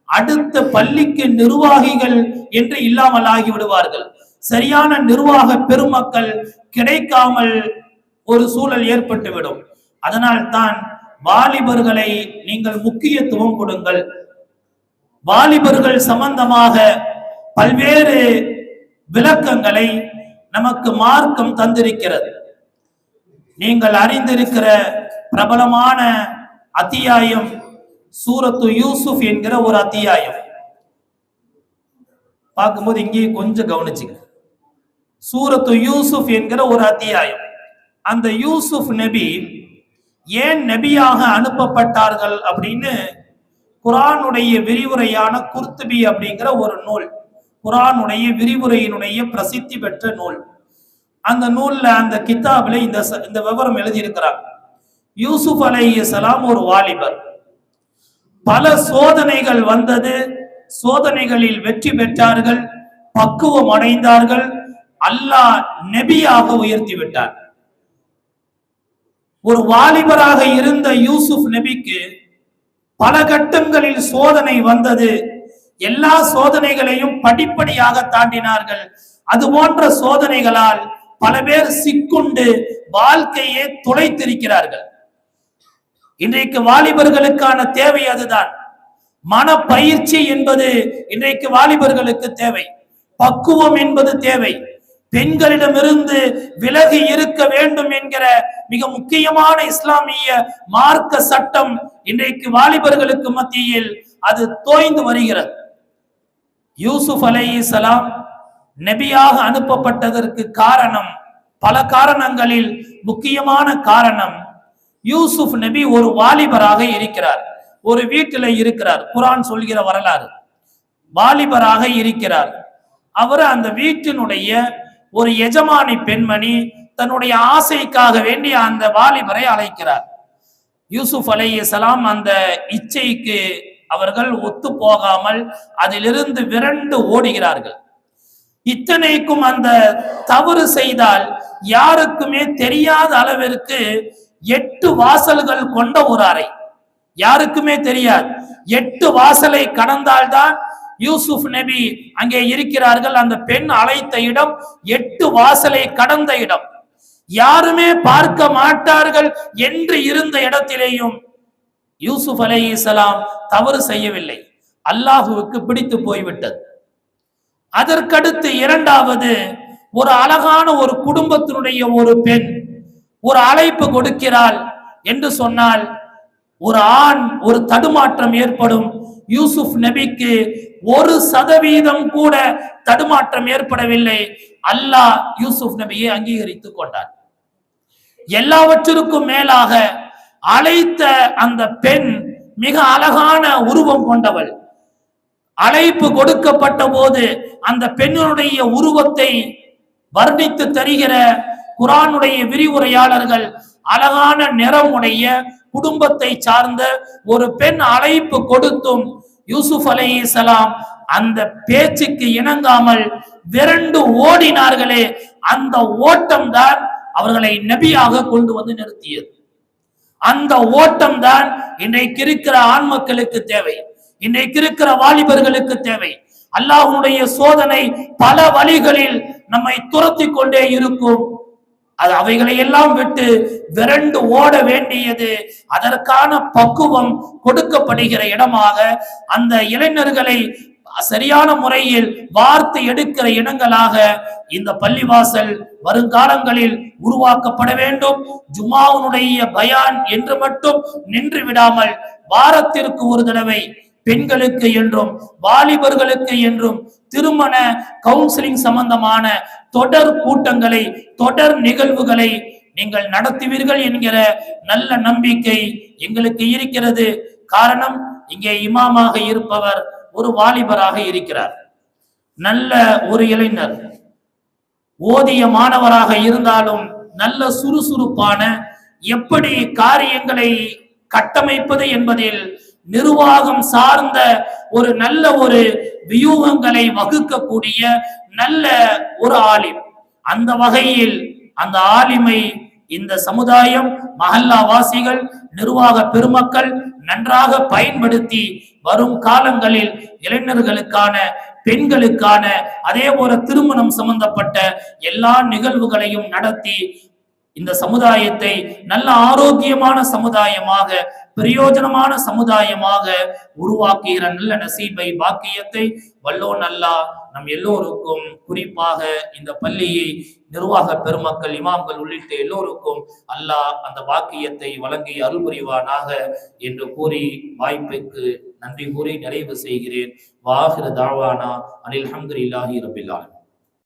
அடுத்த பள்ளிக்கு நிர்வாகிகள் என்று இல்லாமல் ஆகிவிடுவார்கள். சரியான நிர்வாக பெருமக்கள் கிடைக்காமல் ஒரு சூழல் ஏற்பட்டுவிடும். அதனால் தான் வாலிபர்களை நீங்கள் முக்கியத்துவம் கொடுங்கள். வாலிபர்கள் சம்பந்தமாக பல்வேறு விளக்கங்களை நமக்கு மார்க்கம் தந்திருக்கிறது. நீங்கள் அறிந்திருக்கிற பிரபலமான அத்தியாயம் சூரத்து யூசுப் என்கிற ஒரு அத்தியாயம். பார்க்கும்போது இங்கே கொஞ்சம் கவனிச்சுங்க. சூரத்து யூசுப் என்கிற ஒரு அத்தியாயம். அந்த யூசுப் நபி ஏன் நபியாக அனுப்பப்பட்டார்கள் அப்படின்னு குர்ஆனுடைய விரிவுரையான குர்துபி அப்படிங்கிற ஒரு நூல், குர்ஆனுடைய விரிவுரையினுடைய பிரசித்தி பெற்ற நூல். அந்த நூல்ல அந்த கிதாபில இந்த விவரம் எழுதியிருக்கிறார். யூசுப் அலைஹிஸ்ஸலாம் ஒரு வாலிபர். பல சோதனைகள் வந்தது, சோதனைகளில் வெற்றி பெற்றார்கள், பக்குவம் அடைந்தார்கள். அல்லாஹ் நபியாக உயர்த்தி விட்டார். ஒரு வாலிபராக இருந்த யூசுப் நபிக்கு பல கட்டங்களில் சோதனை வந்தது. எல்லா சோதனைகளையும் படிப்படியாக தாண்டினார்கள். அது போன்ற சோதனைகளால் பல பேர் சிக்குண்டு வாழ்க்கையை துளைத்திருக்கிறார்கள். இன்றைக்கு வாலிபர்களுக்கான தேவை அதுதான். மன பயிற்சி என்பது இன்றைக்கு வாலிபர்களுக்கு தேவை. பக்குவம் என்பது தேவை. பெண்களிடமிருந்து விலகி இருக்க வேண்டும் என்கிற மிக முக்கியமான இஸ்லாமிய மார்க்க சட்டம் இன்றைக்கு வாலிபர்களுக்கு மத்தியில் அது தோய்ந்து வருகிறது. யூசுப் அலைஹிஸ்ஸலாம் நபியாக அனுப்பப்பட்டதற்கு காரணம், பல காரணங்களில் முக்கியமான காரணம், யூசுப் நபி ஒரு வாலிபராக இருக்கிறார், ஒரு வீட்டில் இருக்கிறார். குர்ஆன் சொல்கிற வரலாறு. வாலிபராக இருக்கிறார். அவர் அந்த வீட்டினுடைய ஒரு எஜமானி பெண்மணி தன்னுடைய ஆசைக்காக வேண்டி அந்த வாலிபரை அழைக்கிறார். யூசுப் அலைஹிஸ்ஸலாம் அந்த இச்சைக்கு அவர்கள் ஒத்து போகாமல் அதிலிருந்து விரண்டு ஓடுகிறார்கள். இத்தனைக்கும் அந்த தவறு செய்தால் யாருக்குமே தெரியாத அளவிற்கு 8 வாசல்கள் கொண்ட ஒரு அறை, யாருக்குமே தெரியாது. 8 வாசலை கடந்தால்தான் யூசுப் நபி அங்கே இருக்கிறார்கள். அந்த பெண் அழைத்த இடம் 8 வாசலை கடந்த இடம். யாருமே பார்க்க மாட்டார்கள் என்று இருந்த இடத்திலேயும் யூசுப் அலைஹிஸ்ஸலாம் தவறு செய்யவில்லை. அல்லாஹுவுக்கு பிடித்து போய்விட்டது. அதற்கடுத்து இரண்டாவது, ஒரு அழகான ஒரு குடும்பத்தினுடைய ஒரு பெண் ஒரு அழைப்பு கொடுக்கிறாள் என்று சொன்னால் ஒரு ஆண் ஒரு தடுமாற்றம் ஏற்படும். யூசுப் நபிக்கு 1% கூட தடுமாற்றம் ஏற்படவில்லை. அல்லாஹ் யூசுப் நபியை அங்கீகரித்துக் கொண்டார். எல்லாவற்றிற்கும் மேலாக அழைத்த அந்த பெண் மிக அழகான உருவம் கொண்டவள். அழைப்பு கொடுக்கப்பட்ட போது அந்த பெண்ணுடைய உருவத்தை வர்ணித்து தருகிற குர்ஆனுடைய விரிவுரையாளர்கள், அழகான நிறமுடைய குடும்பத்தை சார்ந்த ஒரு பெண் அழைப்பு கொடுத்தும் யூசுப் அலைஹிஸ்ஸலாம் அந்த பேச்சுக்கு இணங்காமல் விரண்டு ஓடினார்களே, அந்த ஓட்டம் தான் அவர்களை நபியாக கொண்டு வந்து நிறுத்தியது. அந்த ஓட்டம் தான் இன்றைக்கு இருக்கிற ஆண் மக்களுக்கு தேவை, இன்றைக்கு இருக்கிற வாலிபர்களுக்கு தேவை. அல்லாஹ்வுடைய சோதனை பல வழிகளில் நம்மை துரத்தி கொண்டே இருக்கும். அது அவைகளை எல்லாம் விட்டு விரண்டு ஓட வேண்டியது அதற்கான பக்குவம் கொடுக்கப்படுகிற இடமாக அந்த இளைஞர்களை சரியான முறையில் வார்த்தை எடுக்கிற இடங்களாக இந்த பள்ளிவாசல் வருங்காலங்களில் உருவாக்கப்பட வேண்டும். ஜுமாவுடைய பயான் என்று மட்டும் நின்று விடாமல் வாரத்திற்கு ஒரு தடவை பெண்களுக்கு என்றும் வாலிபர்களுக்கு என்றும் திருமண கவுன்சிலிங் சம்பந்தமான தொடர் கூட்டங்களை, தொடர் நிகழ்வுகளை நீங்கள் நடத்துவீர்கள் என்கிற நல்ல நம்பிக்கை எங்களுக்கு இருக்கிறது. காரணம், இங்கே இமாமாக இருப்பவர் ஒரு வாலிபராக இருக்கிறார், நல்ல ஒரு இளைஞர். ஓதிய மாணவராக இருந்தாலும் நல்ல சுறுசுறுப்பான, எப்படி காரியங்களை கட்டமைப்பது என்பதில் நிர்வாகம் சார்ந்த ஒரு நல்ல ஒரு வியூகங்களை வகுக்கக்கூடிய நல்ல ஒரு ஆலிம். அந்த வகையில் அந்த ஆலிமை இந்த சமுதாயம், மஹல்லா வாசிகள், நிர்வாக பெருமக்கள் நன்றாக பயன்படுத்தி வரும் காலங்களில் இளைஞர்களுக்கான, பெண்களுக்கான, அதே போல திருமணம் சம்பந்தப்பட்ட எல்லா நிகழ்வுகளையும் நடத்தி இந்த சமுதாயத்தை நல்ல ஆரோக்கியமான சமுதாயமாக, பிரயோஜனமான சமுதாயமாக உருவாக்குகிற நல்ல நசீபை, பாக்கியத்தை வல்லோன் அல்லாஹ் நம் எல்லோருக்கும், குறிப்பாக இந்த பள்ளியை நிர்வாக பெருமக்கள், இமாம்கள் உள்ளிட்ட எல்லோருக்கும் அல்லாஹ் அந்த பாக்கியத்தை வழங்கி அருள் புரிவானாக என்று கூறி வாய்ப்புக்கு நன்றி கூறி நிறைவு செய்கிறேன். வாஹிர தாவானா அனில் ஹம்துலில்லாஹி ரப்பில் ஆலமீன்.